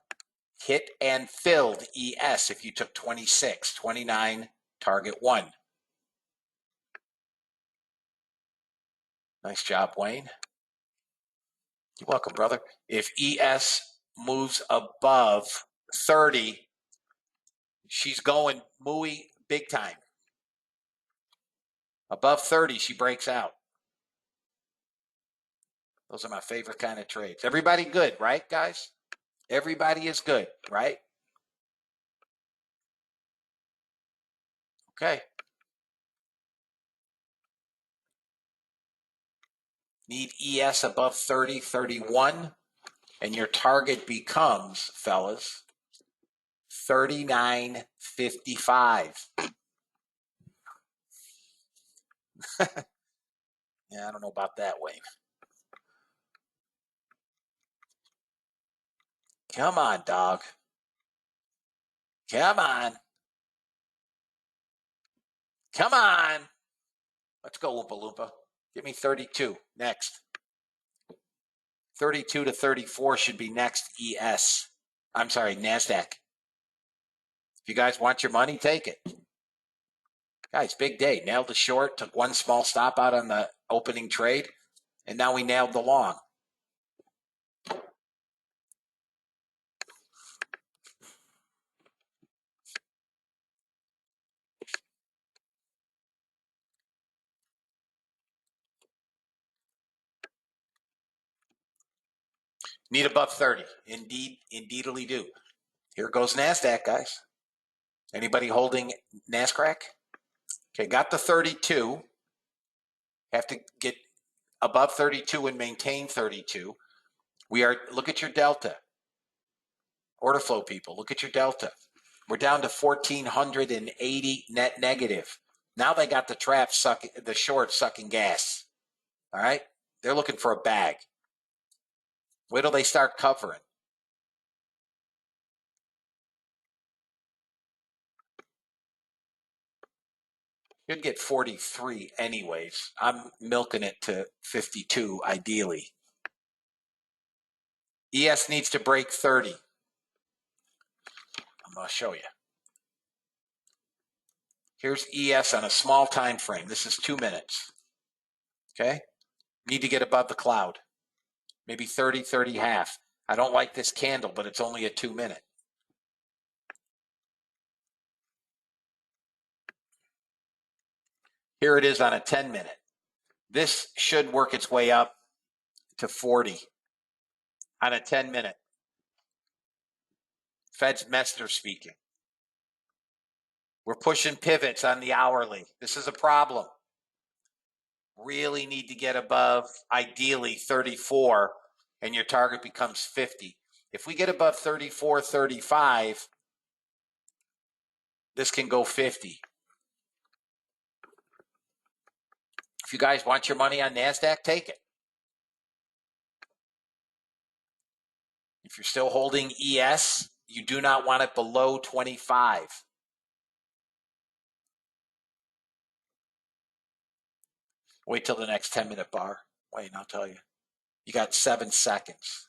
Hit and filled ES if you took 26. 29, target 1. Nice job, Wayne. You're welcome, brother. If ES moves above 30, she's going mooey big time. Above 30, she breaks out. Those are my favorite kind of trades. Everybody good, right, guys? Everybody is good, right? Okay. Need ES above 30, 31, and your target becomes, fellas, 39.55. Yeah, I don't know about that, Wayne. Come on, dog. Come on. Come on. Let's go, Oompa Loompa. Give me 32 next. 32 to 34 should be next ES. I'm sorry, NASDAQ. If you guys want your money, take it. Guys, big day. Nailed the short, took one small stop out on the opening trade, and now we nailed the long. Need above 30. Indeedly do. Here goes NASDAQ, guys. Anybody holding NASDAQ? Okay, got the 32. Have to get above 32 and maintain 32. Look at your delta. Order flow people, look at your delta. We're down to 1,480 net negative. Now they got the short sucking gas. All right? They're looking for a bag. Wait till they start covering. You'd get 43 anyways. I'm milking it to 52 ideally. ES needs to break 30. I'm going to show you. Here's ES on a small time frame. This is 2 minutes. Okay? Need to get above the cloud. Maybe 30, 30 half. I don't like this candle, but it's only a 2 minute. Here it is on a 10 minute. This should work its way up to 40 on a 10 minute. Fed's Mester speaking. We're pushing pivots on the hourly. This is a problem. Really need to get above, ideally, 34, and your target becomes 50. If we get above 34, 35, this can go 50. If you guys want your money on NASDAQ, take it. If you're still holding ES, you do not want it below 25. Wait till the next 10-minute bar. Wait, I'll tell you. You got 7 seconds.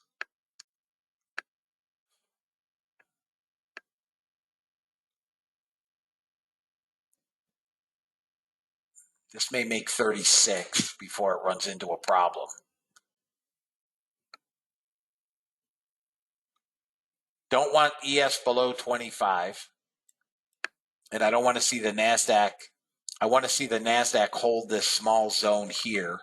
This may make 36 before it runs into a problem. Don't want ES below 25. And I don't want to see the NASDAQ. I want to see the NASDAQ hold this small zone here.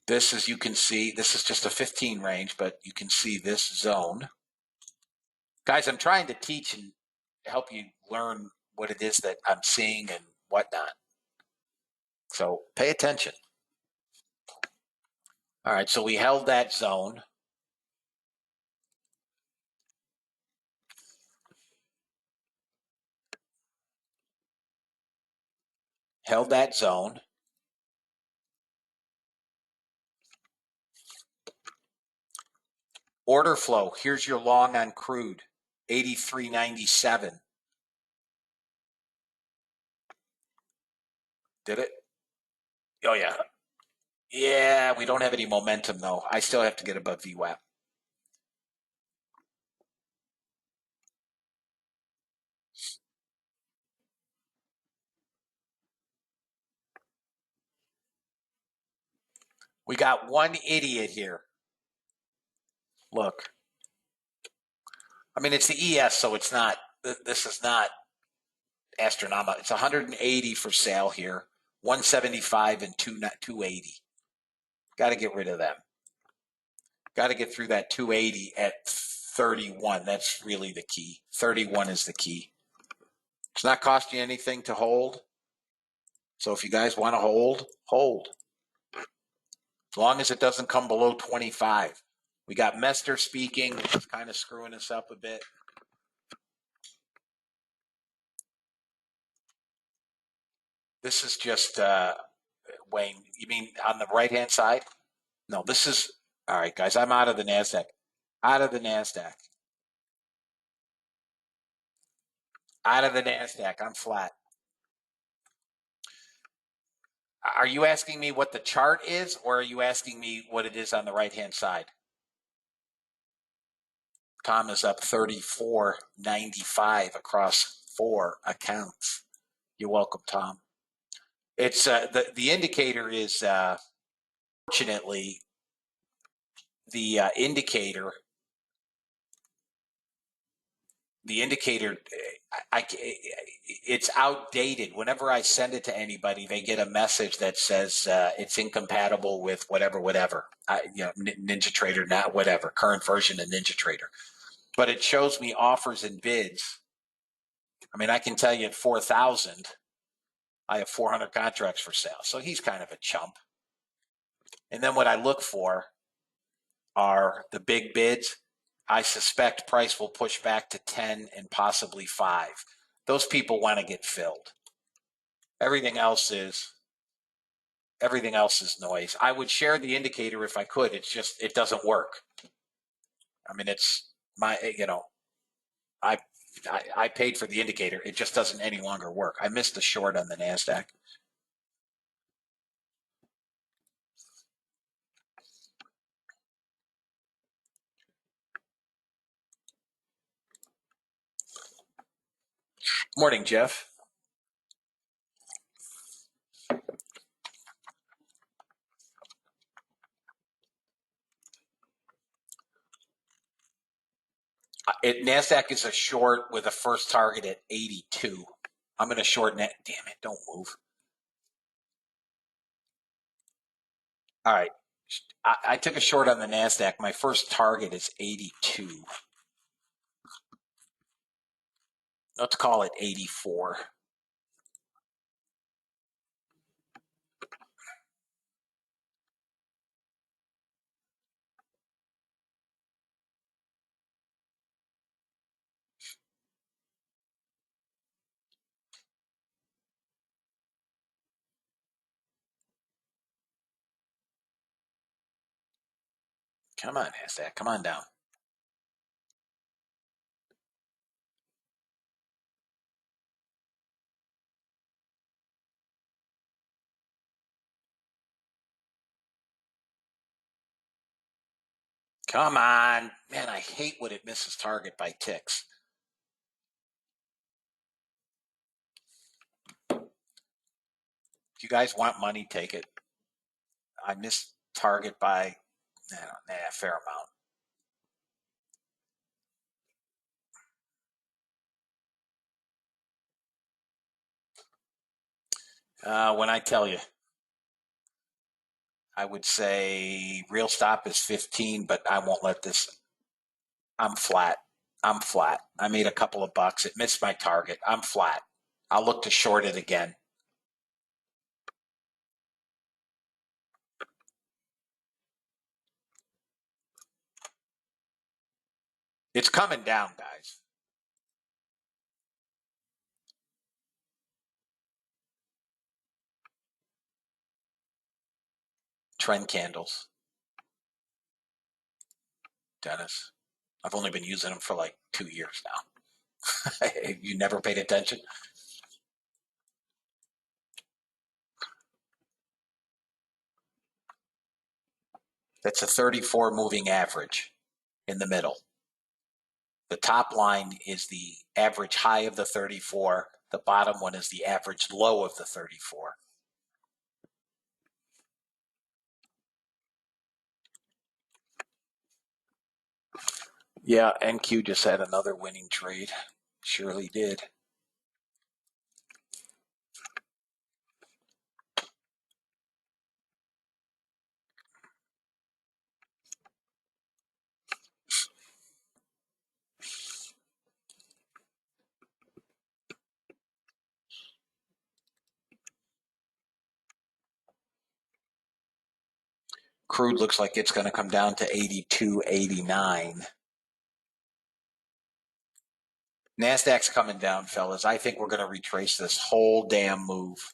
This, as you can see, this is just a 15 range, but you can see this zone. Guys, I'm trying to teach and help you learn what it is that I'm seeing and whatnot. So pay attention. All right, so we held that zone. Held that zone. Order flow, here's your long on crude, 83.97. Did it? Oh, yeah. Yeah, we don't have any momentum, though. I still have to get above VWAP. We got one idiot here. Look. I mean, it's the ES, so it's not, this is not astronomical. It's 180 for sale here, 175 and 280. Got to get rid of them. Got to get through that 280 at 31. That's really the key. 31 is the key. It's not costing you anything to hold. So if you guys want to hold, hold. As long as it doesn't come below 25. We got Mester speaking, which is kind of screwing us up a bit. This is just, Wayne, you mean on the right-hand side? No, this is, all right, guys, I'm out of the NASDAQ. Out of the NASDAQ. Out of the NASDAQ, I'm flat. Are you asking me what the chart is, or are you asking me what it is on the right-hand side? Tom is up 34.95 across 4 accounts. You're welcome, Tom. It's the indicator is fortunately the indicator. The indicator, it's outdated. Whenever I send it to anybody, they get a message that says it's incompatible with whatever. NinjaTrader, not whatever, current version of NinjaTrader. But it shows me offers and bids. I mean, I can tell you at 4,000, I have 400 contracts for sale. So he's kind of a chump. And then what I look for are the big bids. I suspect price will push back to 10 and possibly 5. Those people want to get filled. Everything else is noise. I would share the indicator if I could. It's just, it doesn't work. I mean, it's my, I paid for the indicator. It just doesn't any longer work. I missed a short on the NASDAQ. Morning, Jeff. NASDAQ is a short with a first target at 82. I'm going to short net. Damn it, don't move. All right. I took a short on the NASDAQ. My first target is 82. Let's call it 84. Come on, NASDAQ. Come on down. Come on. Man, I hate when it misses target by ticks. If you guys want money, take it. I missed target by a fair amount. When I tell you, I would say real stop is 15, but I won't let this. I'm flat. I made a couple of bucks. It missed my target. I'm flat. I'll look to short it again. It's coming down, guys. Trend candles. Dennis, I've only been using them for like 2 years now. You never paid attention? That's a 34 moving average in the middle. The top line is the average high of the 34. The bottom one is the average low of the 34. Yeah, NQ just had another winning trade. Surely did. Crude looks like it's going to come down to 82.89. NASDAQ's coming down, fellas. I think we're going to retrace this whole damn move.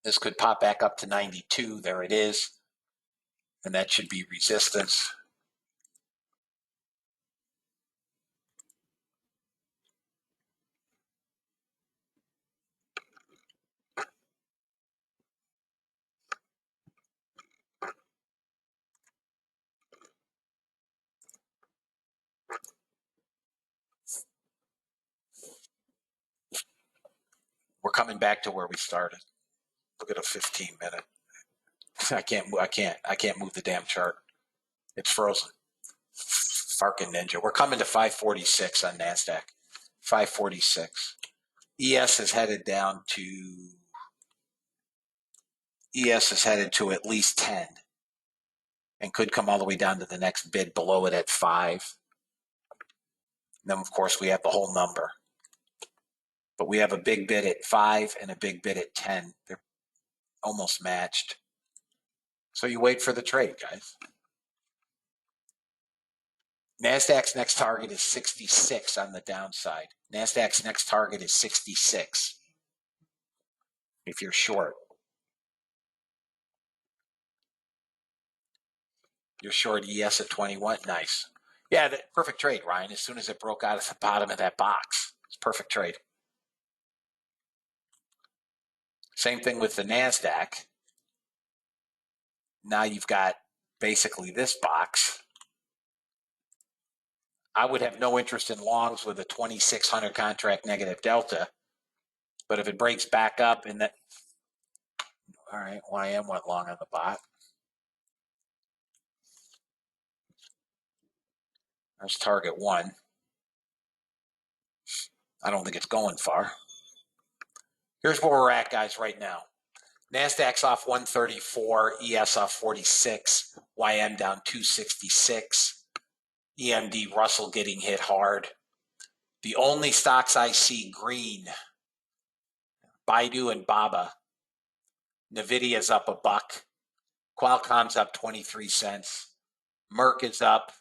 This could pop back up to 92. There it is. And that should be resistance. coming back to where we started. Look at a 15-minute. I can't move the damn chart. It's frozen. Farking ninja. We're coming to 546 on NASDAQ. 546. ES is headed down to at least 10 and could come all the way down to the next bid below it at 5. And then, of course, we have the whole number. But we have a big bid at 5 and a big bid at 10. They're almost matched. So you wait for the trade, guys. NASDAQ's next target is 66 on the downside. NASDAQ's next target is 66 if you're short. You're short ES at 21. Nice. Yeah, perfect trade, Ryan. As soon as it broke out at the bottom of that box, it's perfect trade. Same thing with the NASDAQ. Now you've got basically this box. I would have no interest in longs with a 2,600 contract negative delta. But if it breaks back up in that, all right, YM went long on the bot. There's target 1. I don't think it's going far. Here's where we're at, guys, right now. NASDAQ's off 134, ES off 46, YM down 266, EMD Russell getting hit hard. The only stocks I see green, Baidu and Baba. Nvidia's up $1. Qualcomm's up 23 cents. Merck is up,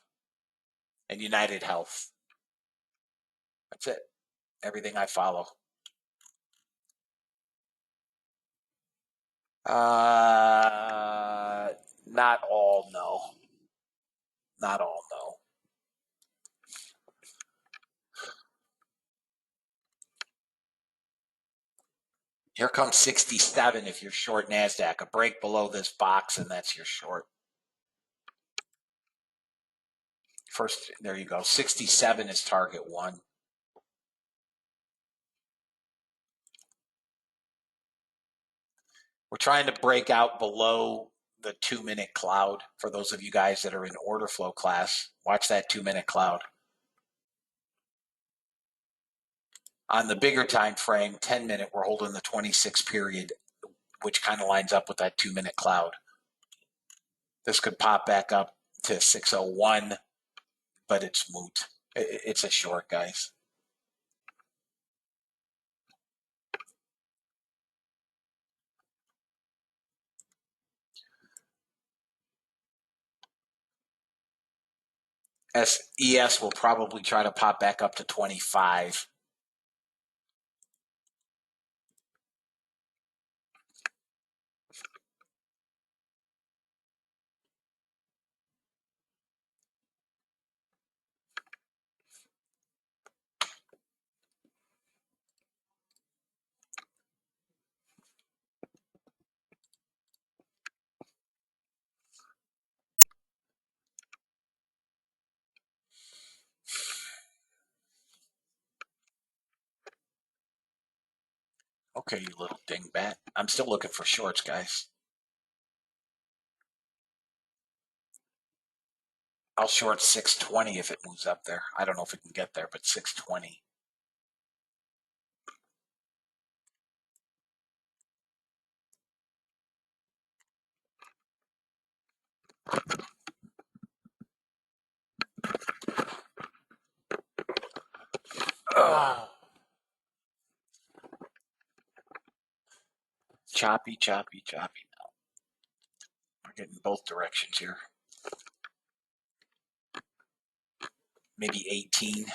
and United Health. That's it. Everything I follow. Not all, no. Not all, no. Here comes 67 if you're short NASDAQ. A break below this box, and that's your short. First, there you go. 67 is target 1. We're trying to break out below the 2-minute cloud. For those of you guys that are in order flow class, watch that 2-minute cloud. On the bigger time frame, 10-minute, we're holding the 26 period, which kind of lines up with that 2-minute cloud. This could pop back up to 601, but it's moot. It's a short, guys. ES will probably try to pop back up to 25. Okay, you little dingbat. I'm still looking for shorts, guys. I'll short 620 if it moves up there. I don't know if it can get there, but 620. Ugh. Choppy, choppy, choppy now. We're getting both directions here. Maybe 18.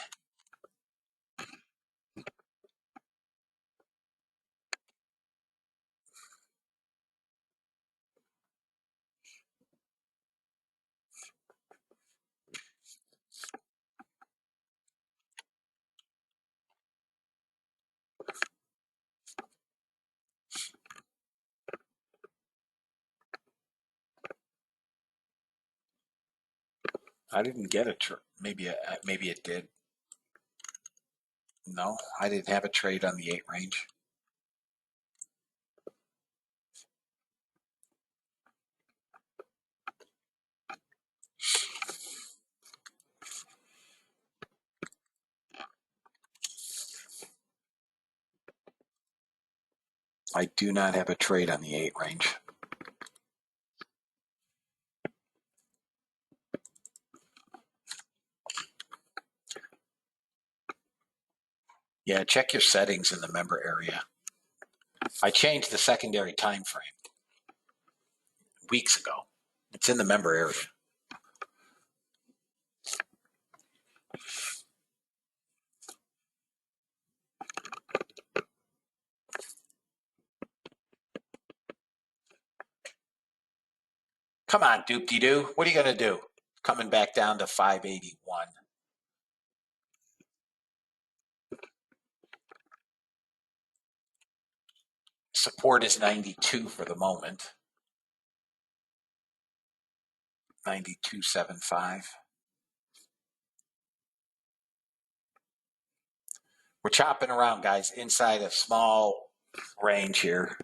I didn't get a maybe it did. No, I didn't have a trade on the 8 range. I do not have a trade on the 8 range. Yeah, check your settings in the member area. I changed the secondary time frame weeks ago. It's in the member area. Come on, doop-de-doo. What are you going to do? Coming back down to 581. Support is 92 for the moment. 92.75. We're chopping around, guys, inside a small range here.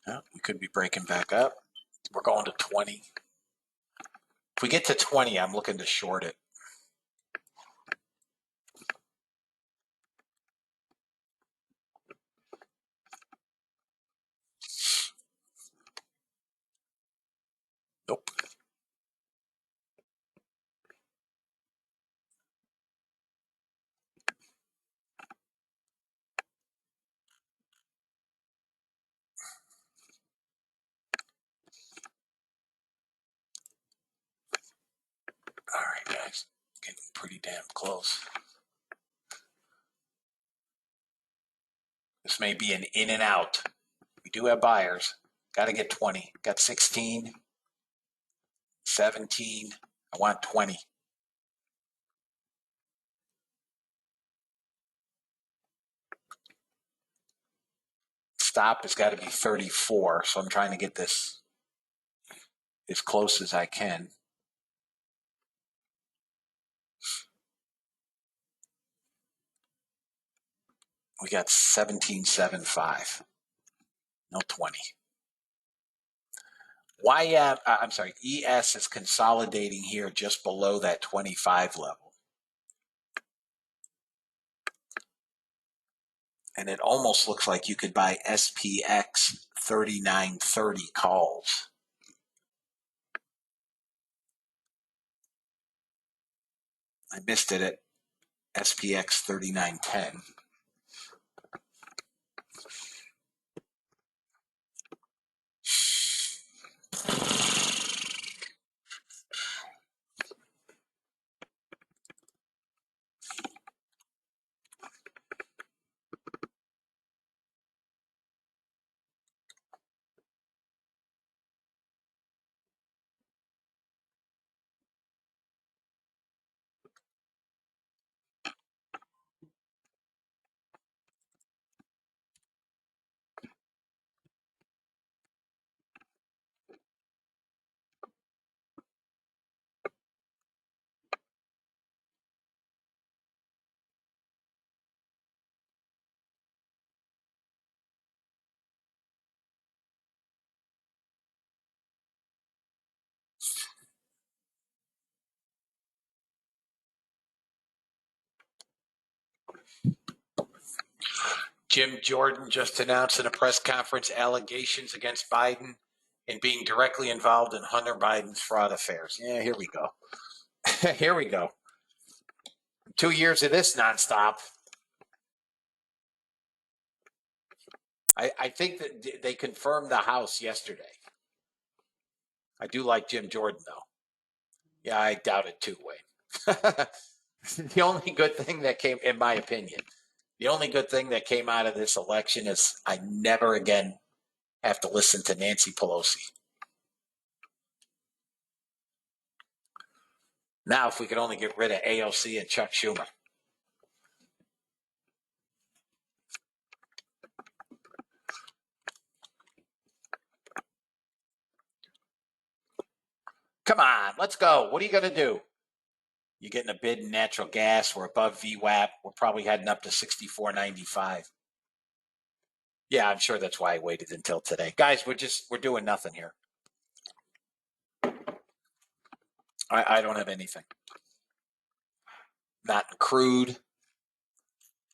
Yeah, we could be breaking back up. We're going to 20. If we get to 20, I'm looking to short it. Nope. All right, guys. Getting pretty damn close. This may be an in and out. We do have buyers. Got to get 20. Got 16, 17. I want 20. Stop has got to be 34. So I'm trying to get this as close as I can. We got 17.75. No 20. I'm sorry, ES is consolidating here just below that 25 level. And it almost looks like you could buy SPX 3930 calls. I missed it at SPX 3910. Jim Jordan just announced in a press conference allegations against Biden and being directly involved in Hunter Biden's fraud affairs. Yeah, here we go. Here we go. 2 years of this nonstop. I think that they confirmed the House yesterday. I do like Jim Jordan, though. Yeah, I doubt it too, Wayne. The only good thing that came, in my opinion, the only good thing that came out of this election is I never again have to listen to Nancy Pelosi. Now, if we could only get rid of AOC and Chuck Schumer. Come on, let's go. What are you going to do? You're getting a bid in natural gas. We're above VWAP. We're probably heading up to 64.95. Yeah, I'm sure that's why I waited until today. Guys, we're doing nothing here. I don't have anything. Not in crude,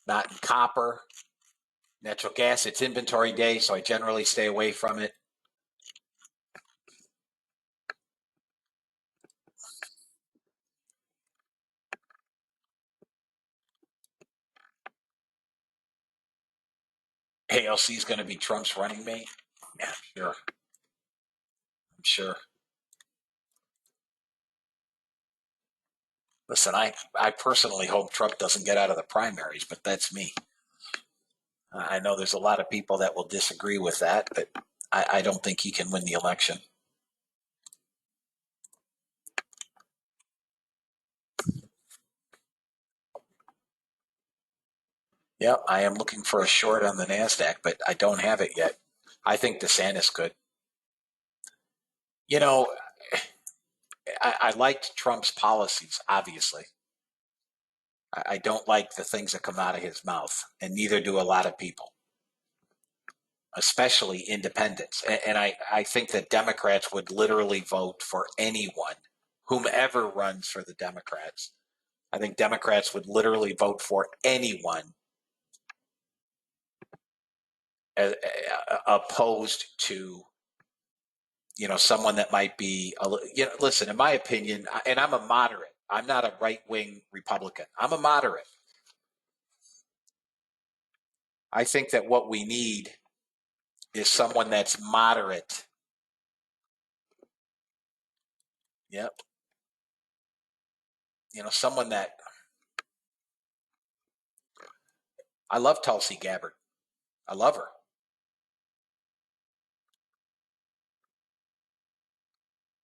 not in copper. Natural gas, it's inventory day, so I generally stay away from it. ALC is going to be Trump's running mate. Yeah, sure. I'm sure. Listen, I personally hope Trump doesn't get out of the primaries, but that's me. I know there's a lot of people that will disagree with that, but I don't think he can win the election. Yeah, I am looking for a short on the NASDAQ, but I don't have it yet. I think DeSantis could. You know, I liked Trump's policies, obviously. I don't like the things that come out of his mouth, and neither do a lot of people, especially independents. And I think that Democrats would literally vote for anyone, whomever runs for the Democrats. I think Democrats would literally vote for anyone opposed to, someone that might be, listen, in my opinion, and I'm a moderate. I'm not a right-wing Republican. I'm a moderate. I think that what we need is someone that's moderate. Yep. Someone that, I love Tulsi Gabbard. I love her.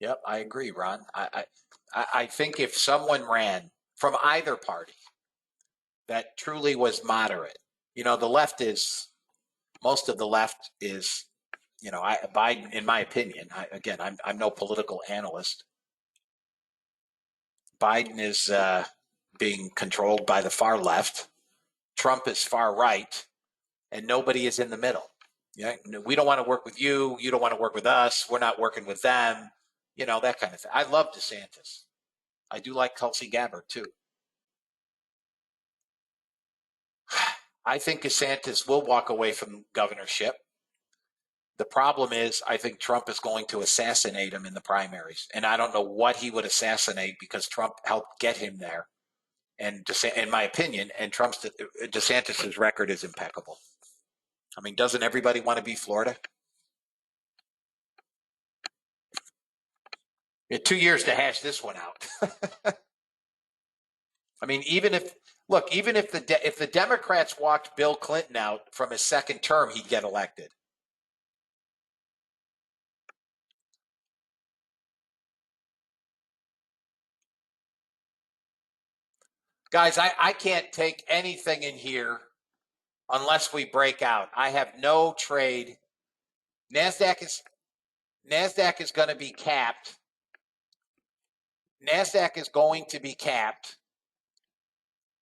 Yep, I agree, Ron. I think if someone ran from either party that truly was moderate, the left is, most of the left is, Biden, in my opinion, I'm no political analyst. Biden is being controlled by the far left. Trump is far right, and nobody is in the middle. Yeah, we don't want to work with you. You don't want to work with us. We're not working with them. That kind of thing. I love DeSantis. I do like Tulsi Gabbard too. I think DeSantis will walk away from governorship. The problem is, I think Trump is going to assassinate him in the primaries, and I don't know what he would assassinate because Trump helped get him there. And in my opinion, and DeSantis's record is impeccable. I mean, doesn't everybody want to be Florida? You had 2 years to hash this one out. I mean, even if the Democrats walked Bill Clinton out from his second term, he'd get elected. Guys, I can't take anything in here unless we break out. I have no trade. NASDAQ is going to be capped. NASDAQ is going to be capped,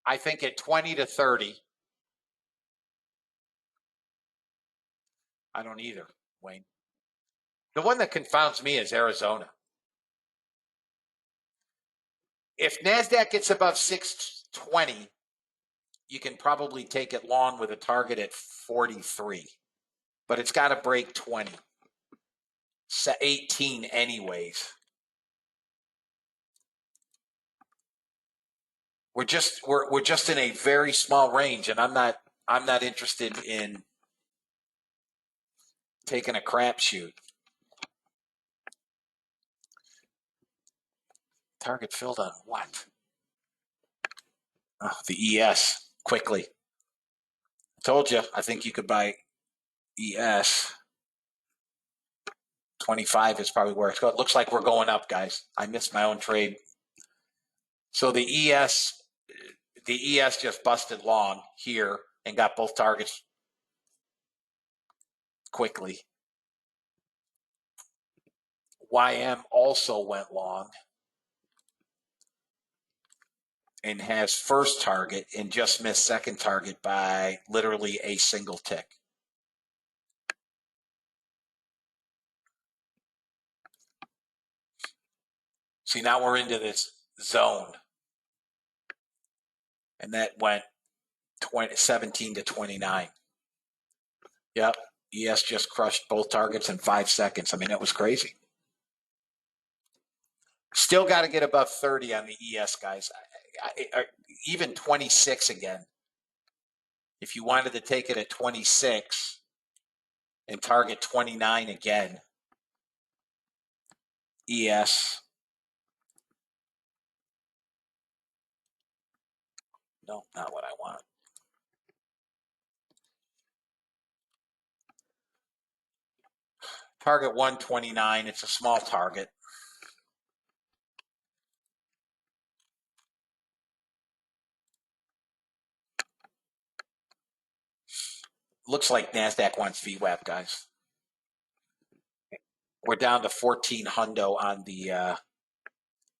I think, at 20 to 30. I don't either, Wayne. The one that confounds me is Arizona. If NASDAQ gets above 620, you can probably take it long with a target at 43. But it's got to break 20. 18 anyways. We're just in a very small range, and I'm not interested in taking a crapshoot. Target filled on what? Oh, the ES quickly. I told you, I think you could buy ES. 25 is probably where it's going. It looks like we're going up, guys. I missed my own trade. So the ES just busted long here and got both targets quickly. YM also went long and has first target and just missed second target by literally a single tick. See, now we're into this zone. And that went 17 to 29. Yep. ES just crushed both targets in 5 seconds. I mean, it was crazy. Still got to get above 30 on the ES, guys. Even 26 again. If you wanted to take it at 26 and target 29 again, ES. No, not what I want. Target 129. It's a small target. Looks like NASDAQ wants VWAP, guys. We're down to 1400 on the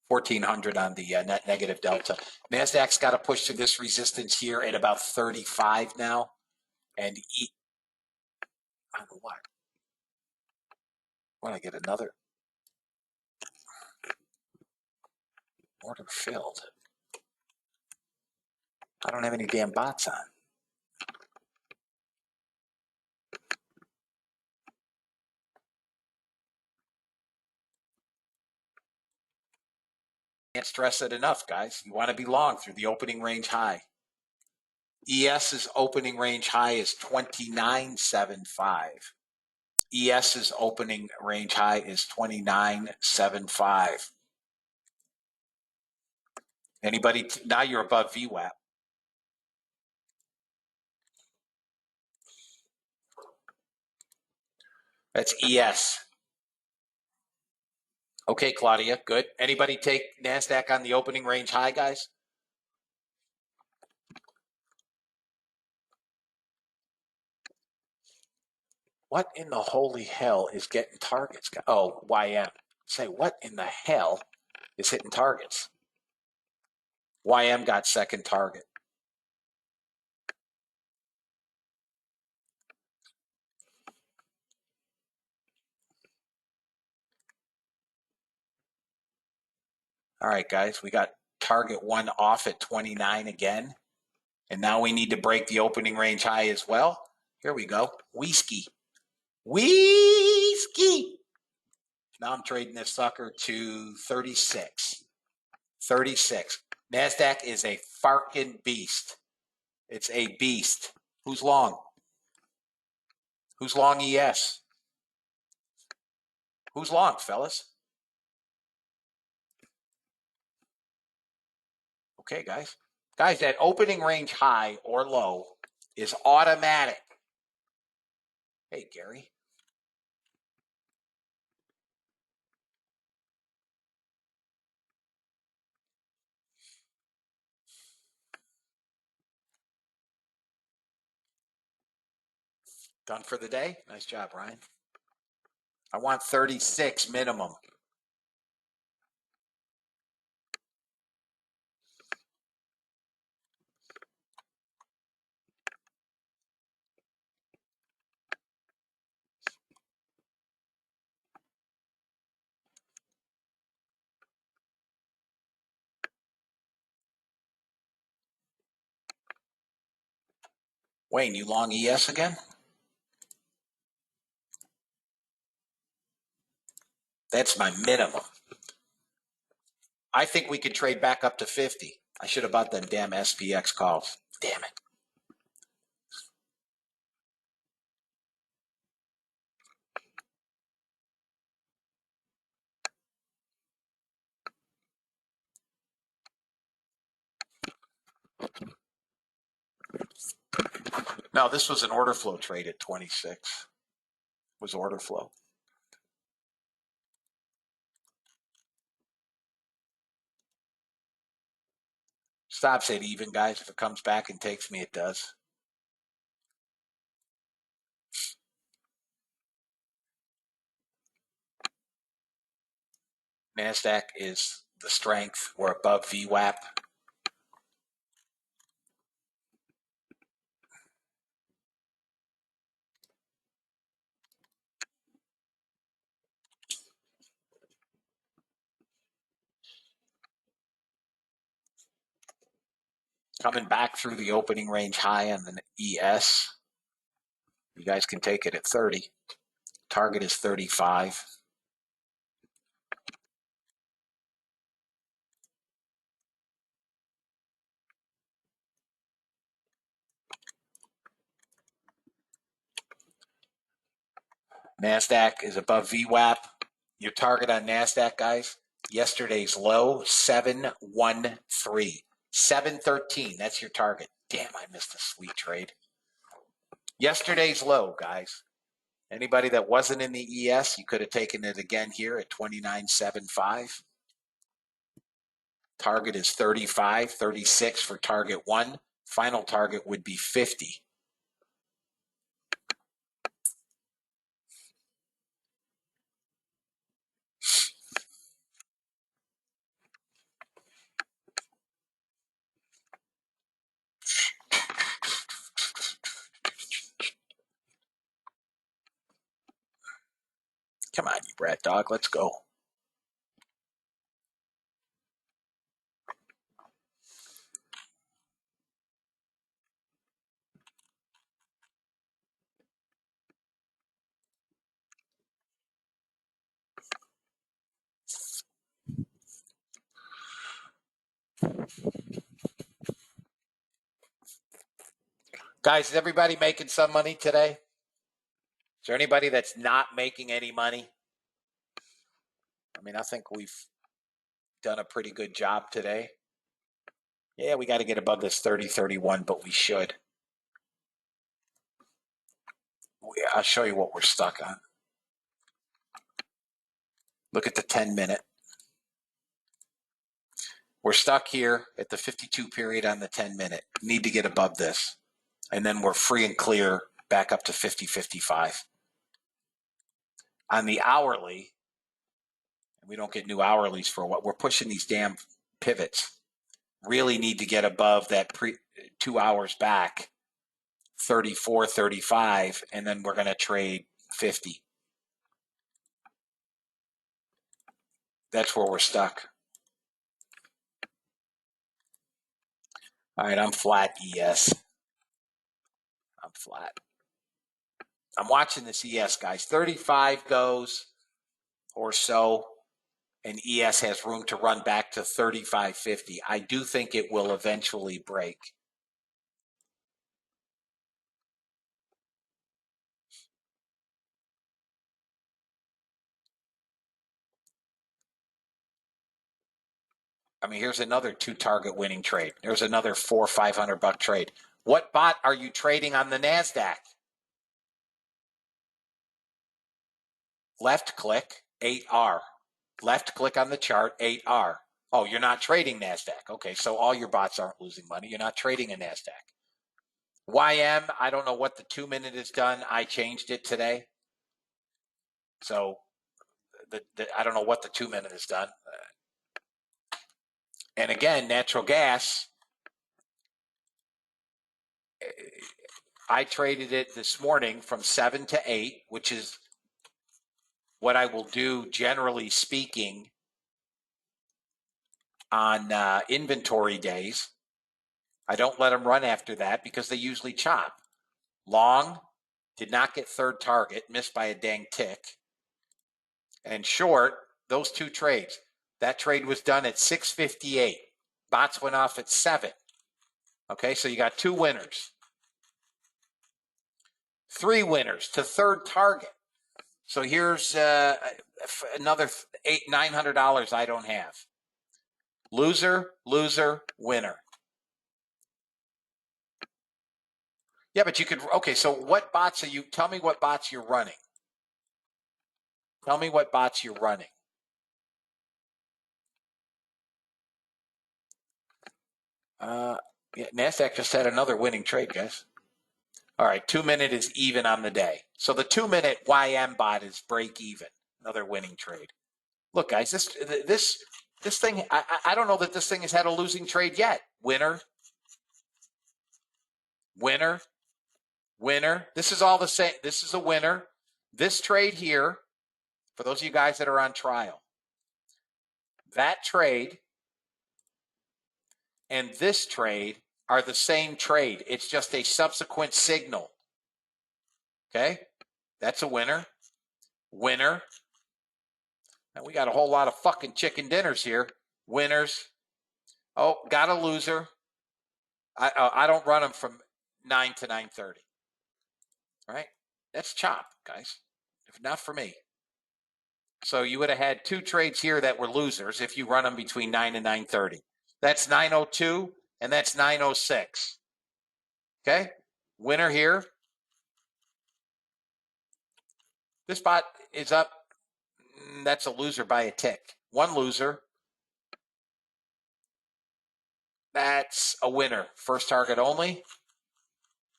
1400 on the net negative delta. NASDAQ's got to push to this resistance here at about 35 now. And on what? When I get another order filled. I don't have any damn bots on. Can't stress it enough, guys. You want to be long through the opening range high. ES's opening range high is 29.75. ES's opening range high is 29.75. Anybody? Now you're above VWAP. That's ES. Okay, Claudia, good. Anybody take NASDAQ on the opening range high, guys? What in the holy hell is getting targets? Oh, YM. Say, what in the hell is hitting targets? YM got second target. All right, guys, we got target one off at 29 again. And now we need to break the opening range high as well. Here we go. Whiskey. Now I'm trading this sucker to 36. 36. NASDAQ is a farkin' beast. It's a beast. Who's long? Who's long ES? Who's long, fellas? Okay, guys. Guys, that opening range high or low is automatic. Hey, Gary. Done for the day? Nice job, Ryan. I want 36 minimum. Wayne, you long ES again? That's my minimum. I think we could trade back up to 50. I should have bought them damn SPX calls. Damn it. No, this was an order flow trade at 26. Was order flow. Stops at even, guys. If it comes back and takes me, it does. NASDAQ is the strength. We're above VWAP. Coming back through the opening range high on the ES. You guys can take it at 30. Target is 35. NASDAQ is above VWAP. Your target on NASDAQ, guys, yesterday's low, 713. 713, that's your target. Damn, I missed a sweet trade. Yesterday's low, guys. Anybody that wasn't in the ES, you could have taken it again here at 29.75. Target is 35, 36 for target 1. Final target would be 50. Come on, you brat dog, let's go. Guys, is everybody making some money today? Is there anybody that's not making any money? I mean, I think we've done a pretty good job today. Yeah, we got to get above this 30, 31, but we should. I'll show you what we're stuck on. Look at the 10-minute. We're stuck here at the 52 period on the 10-minute. Need to get above this. And then we're free and clear back up to 50, 55. On the hourly, and we don't get new hourlies for what we're pushing these damn pivots. Really need to get above that 2 hours back, 34, 35, and then we're going to trade 50. That's where we're stuck. All right, I'm flat, ES. I'm flat. I'm watching this ES, guys. 35 goes or so, and ES has room to run back to 35.50. I do think it will eventually break. I mean, here's another 2-target winning trade. There's another $400 or $500 trade. What bot are you trading on the NASDAQ? Left click, 8R. Left click on the chart, 8R. Oh, you're not trading NASDAQ. Okay, so all your bots aren't losing money. You're not trading a NASDAQ. YM, I don't know what the 2-minute is done. I changed it today. So I don't know what the 2-minute is done. And again, natural gas, I traded it this morning from 7 to 8, which is what I will do, generally speaking, on inventory days. I don't let them run after that because they usually chop. Long, did not get third target, missed by a dang tick. And short, those 2 trades. That trade was done at 6:58. Bots went off at 7. Okay, so you got 2 winners. 3 winners to third target. So here's another $900 I don't have. Loser, loser, winner. Yeah, but you could, okay, so what bots are you, tell me what bots you're running. Tell me what bots you're running. Yeah, NASDAQ just had another winning trade, guys. All right, 2-minute is even on the day. So the 2-minute YM bot is break even, another winning trade. Look, guys, this thing, I don't know that this thing has had a losing trade yet. Winner, winner, winner. This is all the same. This is a winner. This trade here, for those of you guys that are on trial, that trade and this trade are the same trade. It's just a subsequent signal. Okay? That's a winner. Winner. And we got a whole lot of fucking chicken dinners here. Winners. Oh, got a loser. I don't run them from 9 to 9:30. Right? That's chop, guys. If not for me. So you would have had two trades here that were losers if you run them between 9 and 9:30. That's 9:02 and that's 9:06. Okay? Winner here. This spot is up. That's a loser by a tick. One loser. That's a winner. First target only.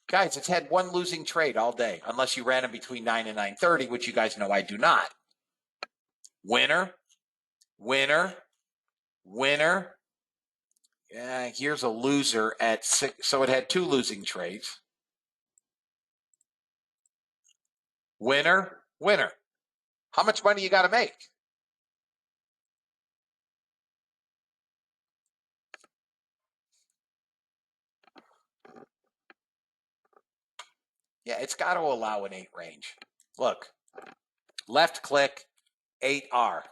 Guys, it's had one losing trade all day, unless you ran them between 9 and 9:30, which you guys know I do not. Winner, winner, winner. Yeah, here's a loser at 6. So it had two losing trades. Winner, winner. How much money you got to make? Yeah, it's got to allow an 8 range. Look, left click, 8R.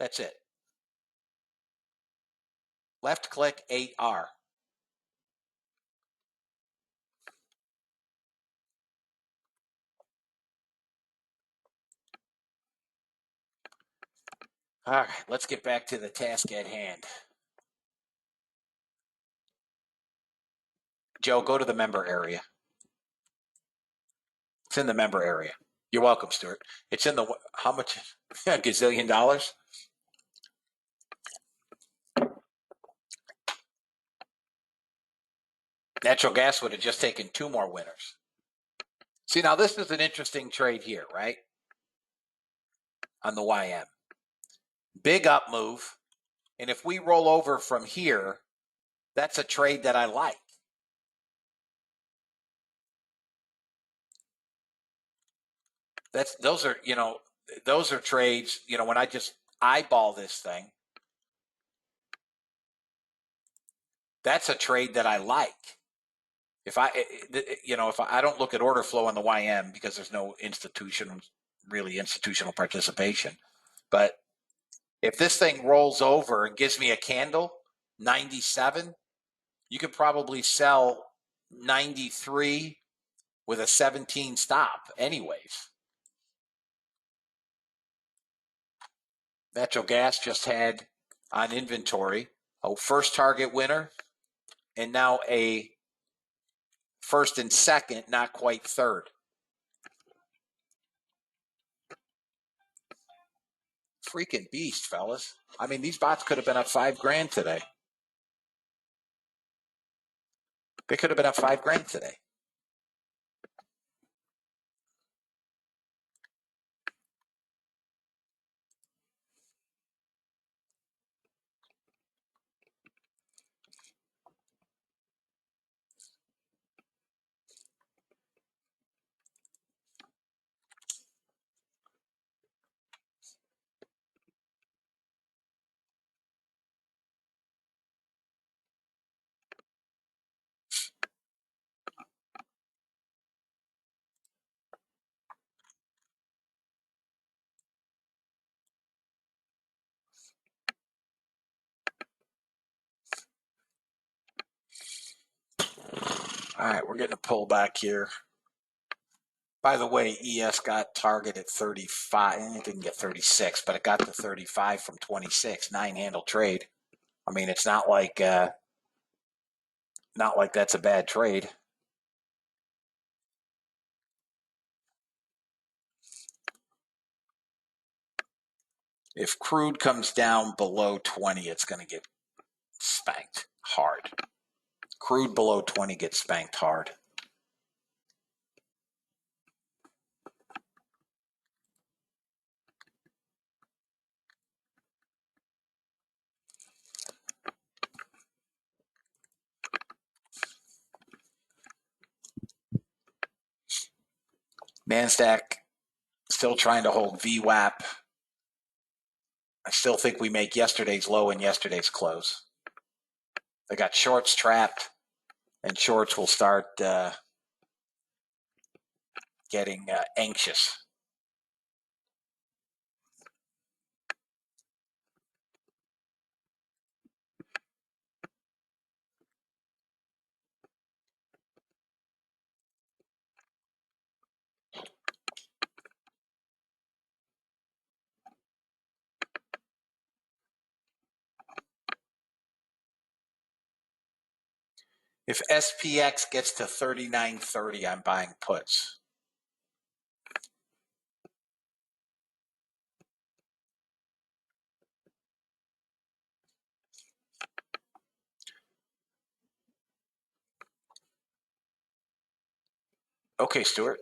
That's it. Left click, 8R. All right, let's get back to the task at hand. Joe, go to the member area. It's in the member area. You're welcome, Stuart. It's in the, how much? A gazillion dollars? Natural gas would have just taken 2 more winners. See, now this is an interesting trade here, right? On the YM. Big up move. And if we roll over from here, that's a trade that I like. Those are trades, when I just eyeball this thing, that's a trade that I like. If I don't look at order flow on the YM because there's no institutional participation, but if this thing rolls over and gives me a candle, 97, you could probably sell 93 with a 17 stop anyways. Natural gas just had on inventory a first target winner and now a first and second, not quite third. Freaking beast, fellas. I mean, these bots could have been up $5,000 today. They could have been up $5,000 today. All right, we're getting a pullback here. By the way, ES got target at 35. It didn't get 36, but it got to 35 from 26. 9-handle trade. I mean, it's not like that's a bad trade. If crude comes down below 20, it's going to get spanked hard. Crude below 20 gets spanked hard. NASDAQ still trying to hold VWAP. I still think we make yesterday's low and yesterday's close. They got shorts trapped, and shorts will start getting anxious. If SPX gets to 39.30, I'm buying puts. Okay, Stuart.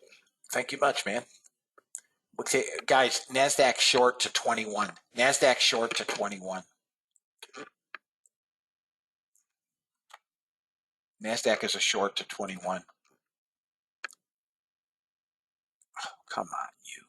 Thank you much, man. Okay, guys, NASDAQ short to 21. NASDAQ short to 21. NASDAQ is a short to 21. Oh, come on, you.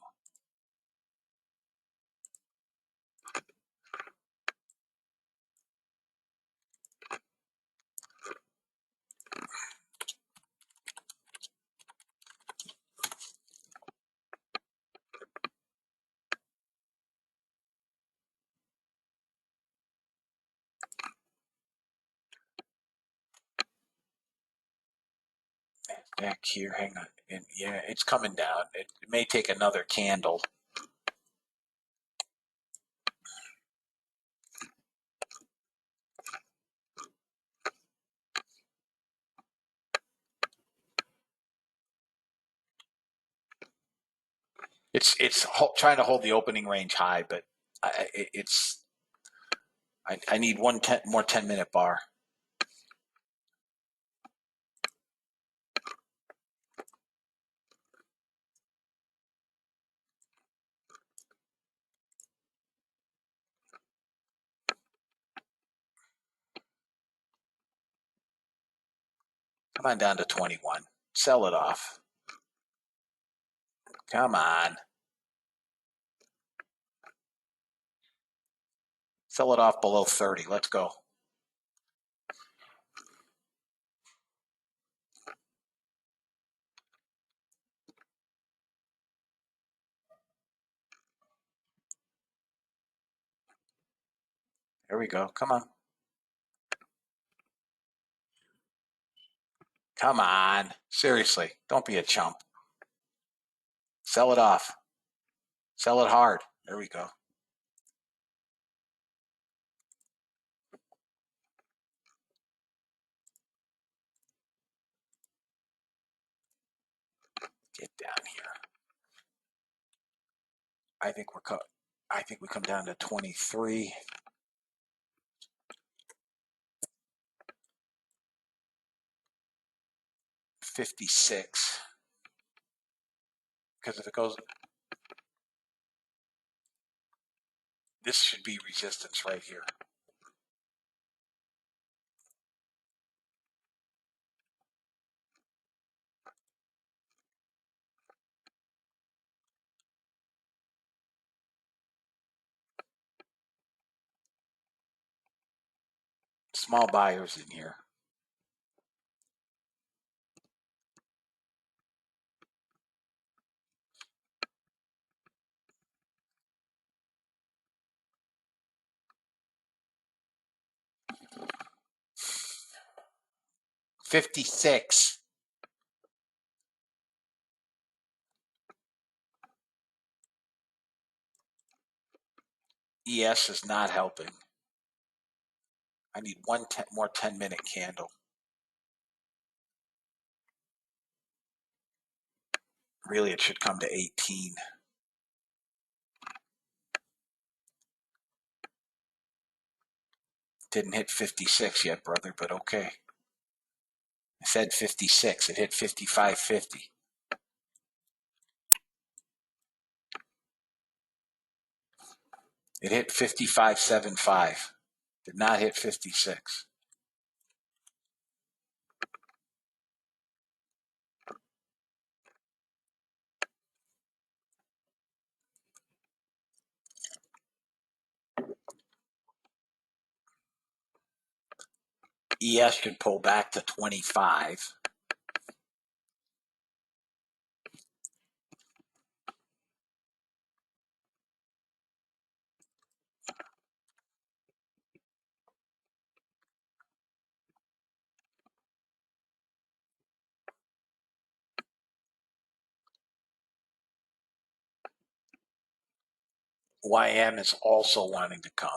Back here, hang on. And yeah, it's coming down. It may take another candle. It's trying to hold the opening range high, but I need more 10-minute bar. Come on down to 21. Sell it off. Come on. Sell it off below 30. Let's go. There we go. Come on. Come on. Seriously. Don't be a chump. Sell it off. Sell it hard. There we go. Get down here. I think we come down to 23. $56. Because if it goes, this should be resistance right here. Small buyers in here. $56. ES is not helping. I need more 10-minute candle. Really, it should come to 18. Didn't hit 56 yet, brother, but okay. I said 56. It hit 55.50. It hit 55.75. Did not hit 56. ES should pull back to 25. YM is also wanting to come.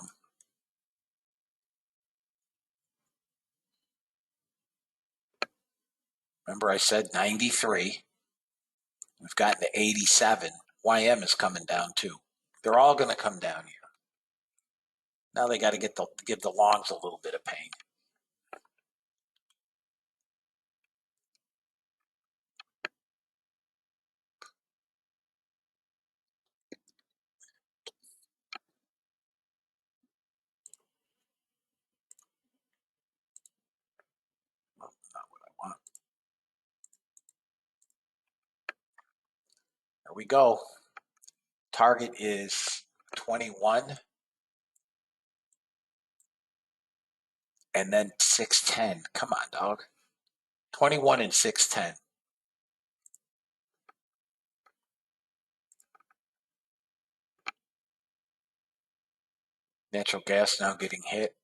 Remember I said 93. We've gotten to 87. YM is coming down too. They're all going to come down here. Now they got to give the longs a little bit of pain. Well, not what I want. There we go. Target is 21 and then 610. Come on, dog. 21 and 610. Natural gas now getting hit.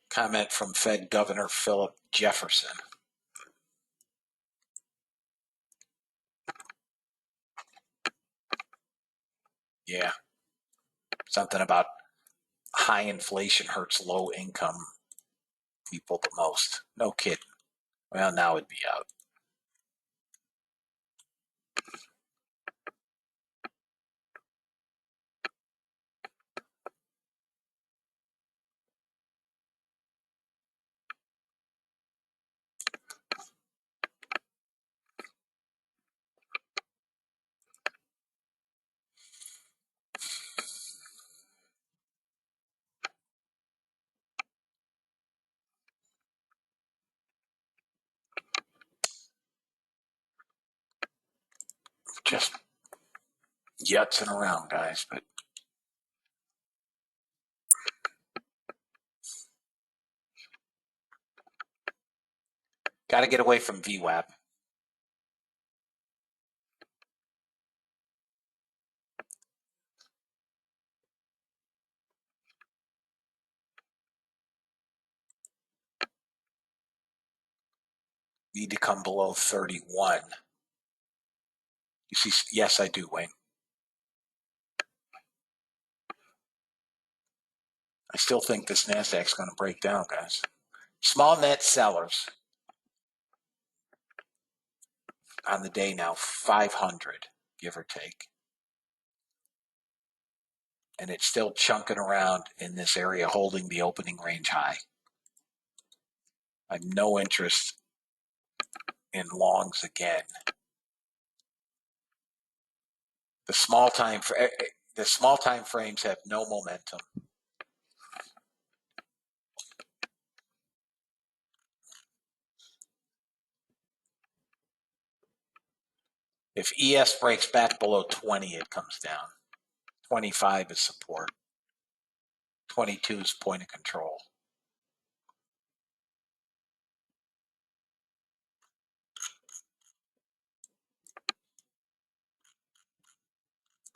Comment from Fed Governor Philip Jefferson. Yeah. Something about high inflation hurts low income people the most. No kidding. Well, now it'd be out. Just yutzing around, guys, but got to get away from VWAP. Need to come below 31. You see, yes, I do, Wayne. I still think this NASDAQ's going to break down, guys. Small net sellers on the day now, 500, give or take. And it's still chunking around in this area, holding the opening range high. I have no interest in longs again. The small time frames have no momentum. If ES breaks back below 20, it comes down. 25 is support. 22 is point of control.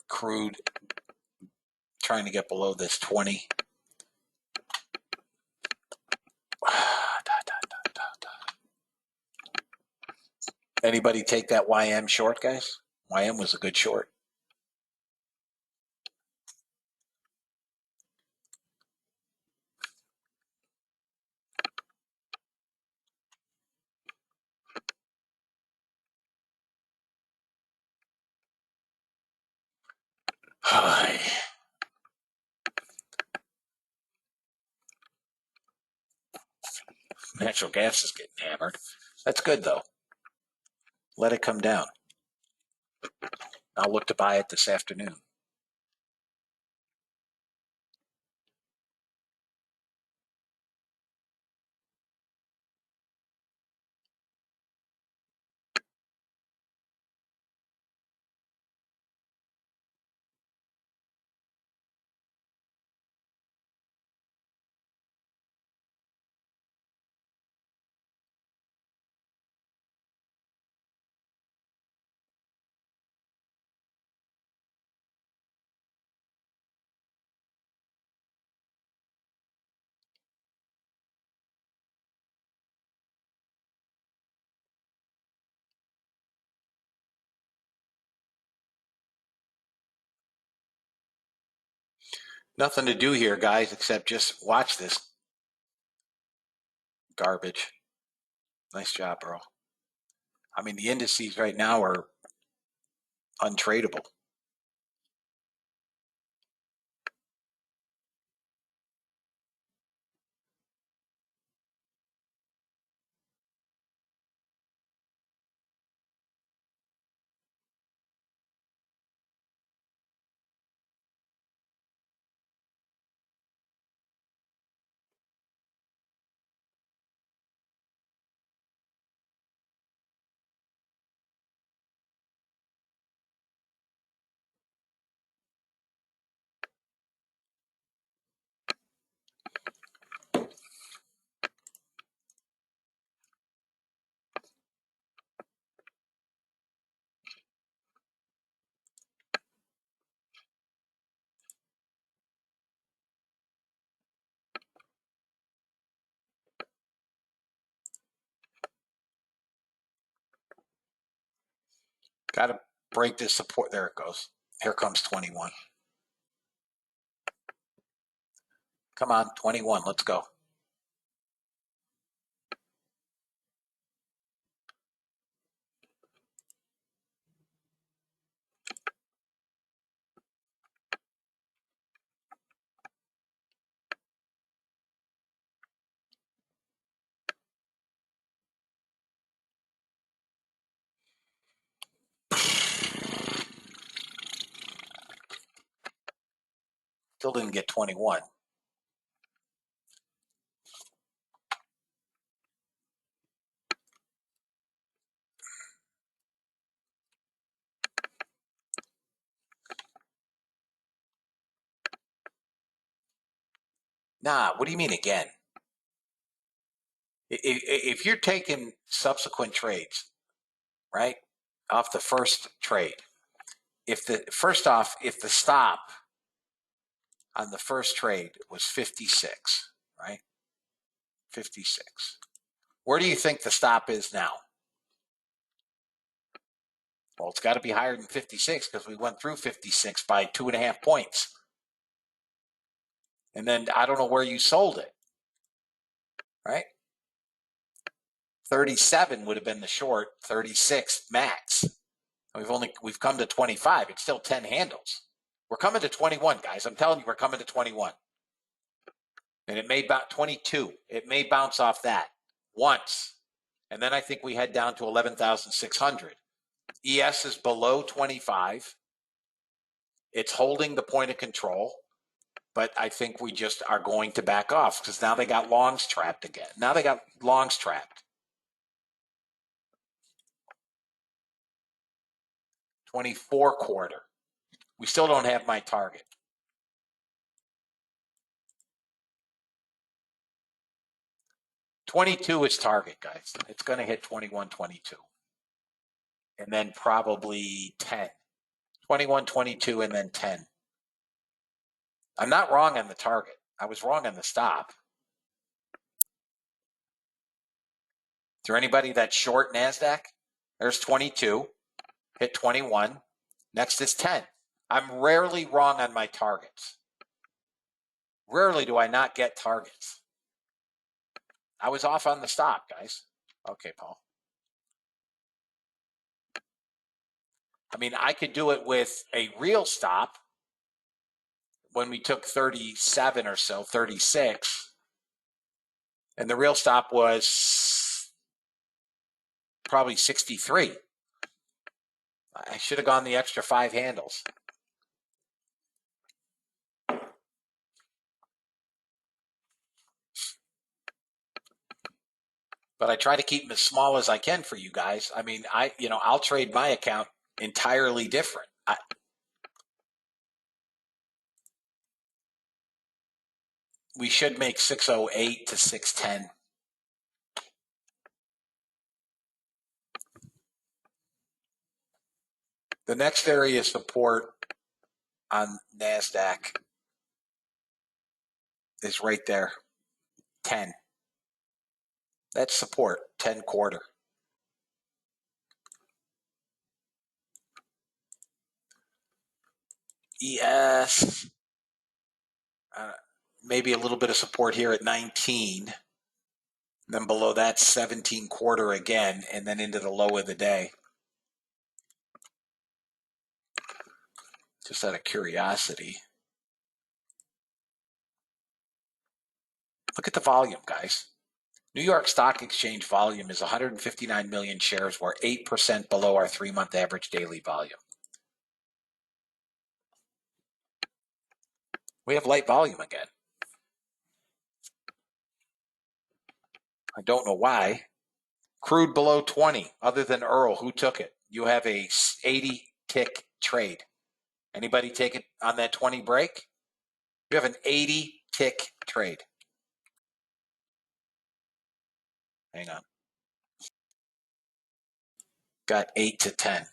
Crude trying to get below this 20. Anybody take that YM short, guys? YM was a good short. Hi. Natural gas is getting hammered. That's good, though. Let it come down. I'll look to buy it this afternoon. Nothing to do here, guys, except just watch this garbage. Nice job, bro. I mean, the indices right now are untradeable. Got to break this support. There it goes. Here comes 21. Come on, 21. Let's go. Still didn't get 21. Nah, what do you mean again? If you're taking subsequent trades, right, off the first trade, if the stop on the first trade was 56, right? 56. Where do you think the stop is now? Well, it's got to be higher than 56 because we went through 56 by 2.5 points. And then I don't know where you sold it, right? 37 would have been the short, 36 max. We've come to 25. It's still 10 handles. We're coming to 21, guys. I'm telling you, we're coming to 21. And it may bounce 22. It may bounce off that once. And then I think we head down to 11,600. ES is below 25. It's holding the point of control. But I think we just are going to back off because now they got longs trapped again. Now they got longs trapped. 24 quarter. We still don't have my target. $22 is target, guys. It's going to hit 21, 22. And then probably 10. 21, 22, and then 10. I'm not wrong on the target. I was wrong on the stop. Is there anybody that's short NASDAQ? There's 22. Hit 21. Next is 10. I'm rarely wrong on my targets. Rarely do I not get targets. I was off on the stop, guys. Okay, Paul. I mean, I could do it with a real stop when we took 37 or so, 36. And the real stop was probably 63. I should have gone the extra 5 handles. But I try to keep them as small as I can for you guys. I mean, I'll trade my account entirely different. We should make 608 to 610. The next area of support on NASDAQ is right there, 10. That's support, 10 quarter. ES maybe a little bit of support here at 19. Then below that, 17.25 again, and then into the low of the day. Just out of curiosity. Look at the volume, guys. New York Stock Exchange volume is 159 million shares. We're 8% below our 3-month average daily volume. We have light volume again. I don't know why. Crude below 20, other than Earl. Who took it? You have a 80 tick trade. Anybody take it on that 20 break? You have an 80 tick trade. Hang on. Got 8 to 10.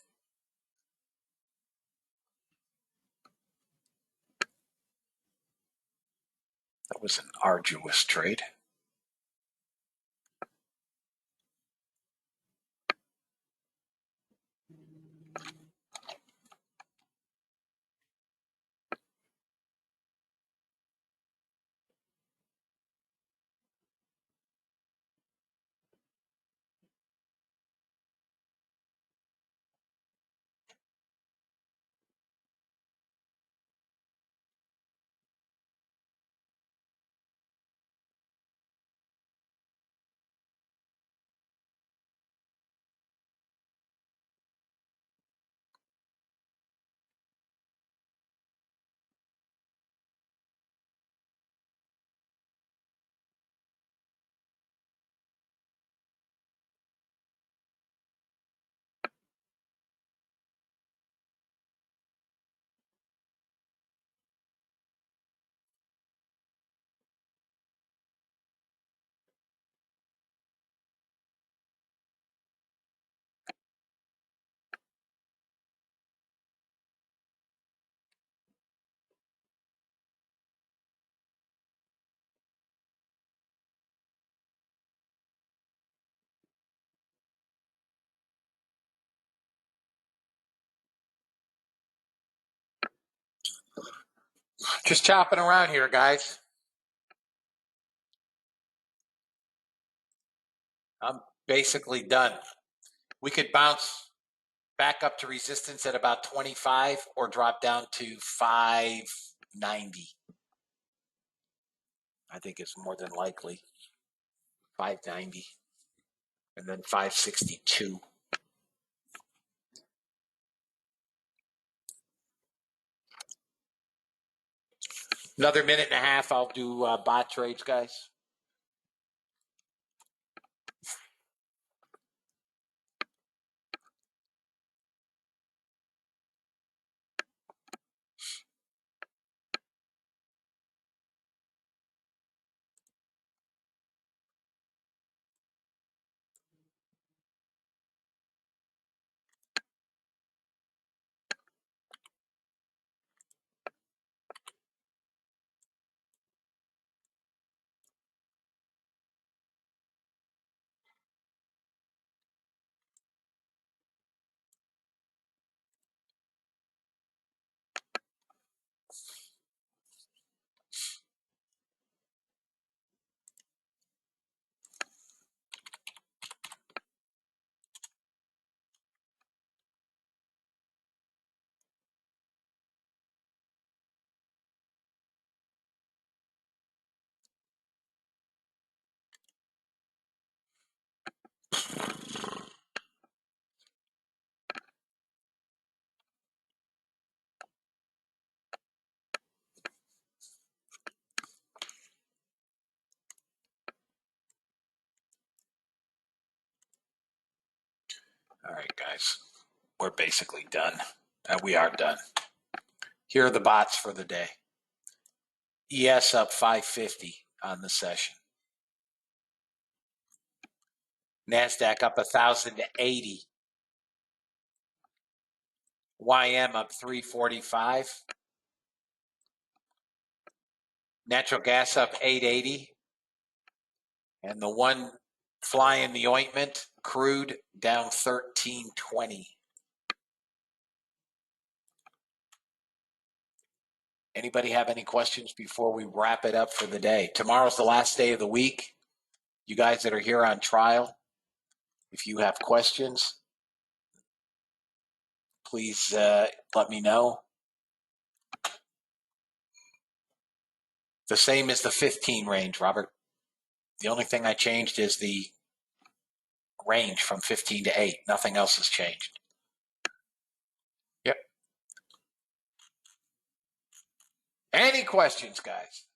That was an arduous trade. Just chopping around here, guys. I'm basically done. We could bounce back up to resistance at about 25 or drop down to 590. I think it's more than likely 590 and then 562. Another minute and a half. I'll do bot trades, guys. All right, guys. We're basically done. We are done. Here are the bots for the day. ES up 550 on the session. NASDAQ up 1,080. YM up 345. Natural gas up 880. And the one fly in the ointment, crude down 1320. Anybody have any questions before we wrap it up for the day? Tomorrow's the last day of the week. You guys that are here on trial, if you have questions, please let me know. The same as the 15 range, Robert. The only thing I changed is the range from 15 to 8. Nothing else has changed. Yep. Any questions, guys?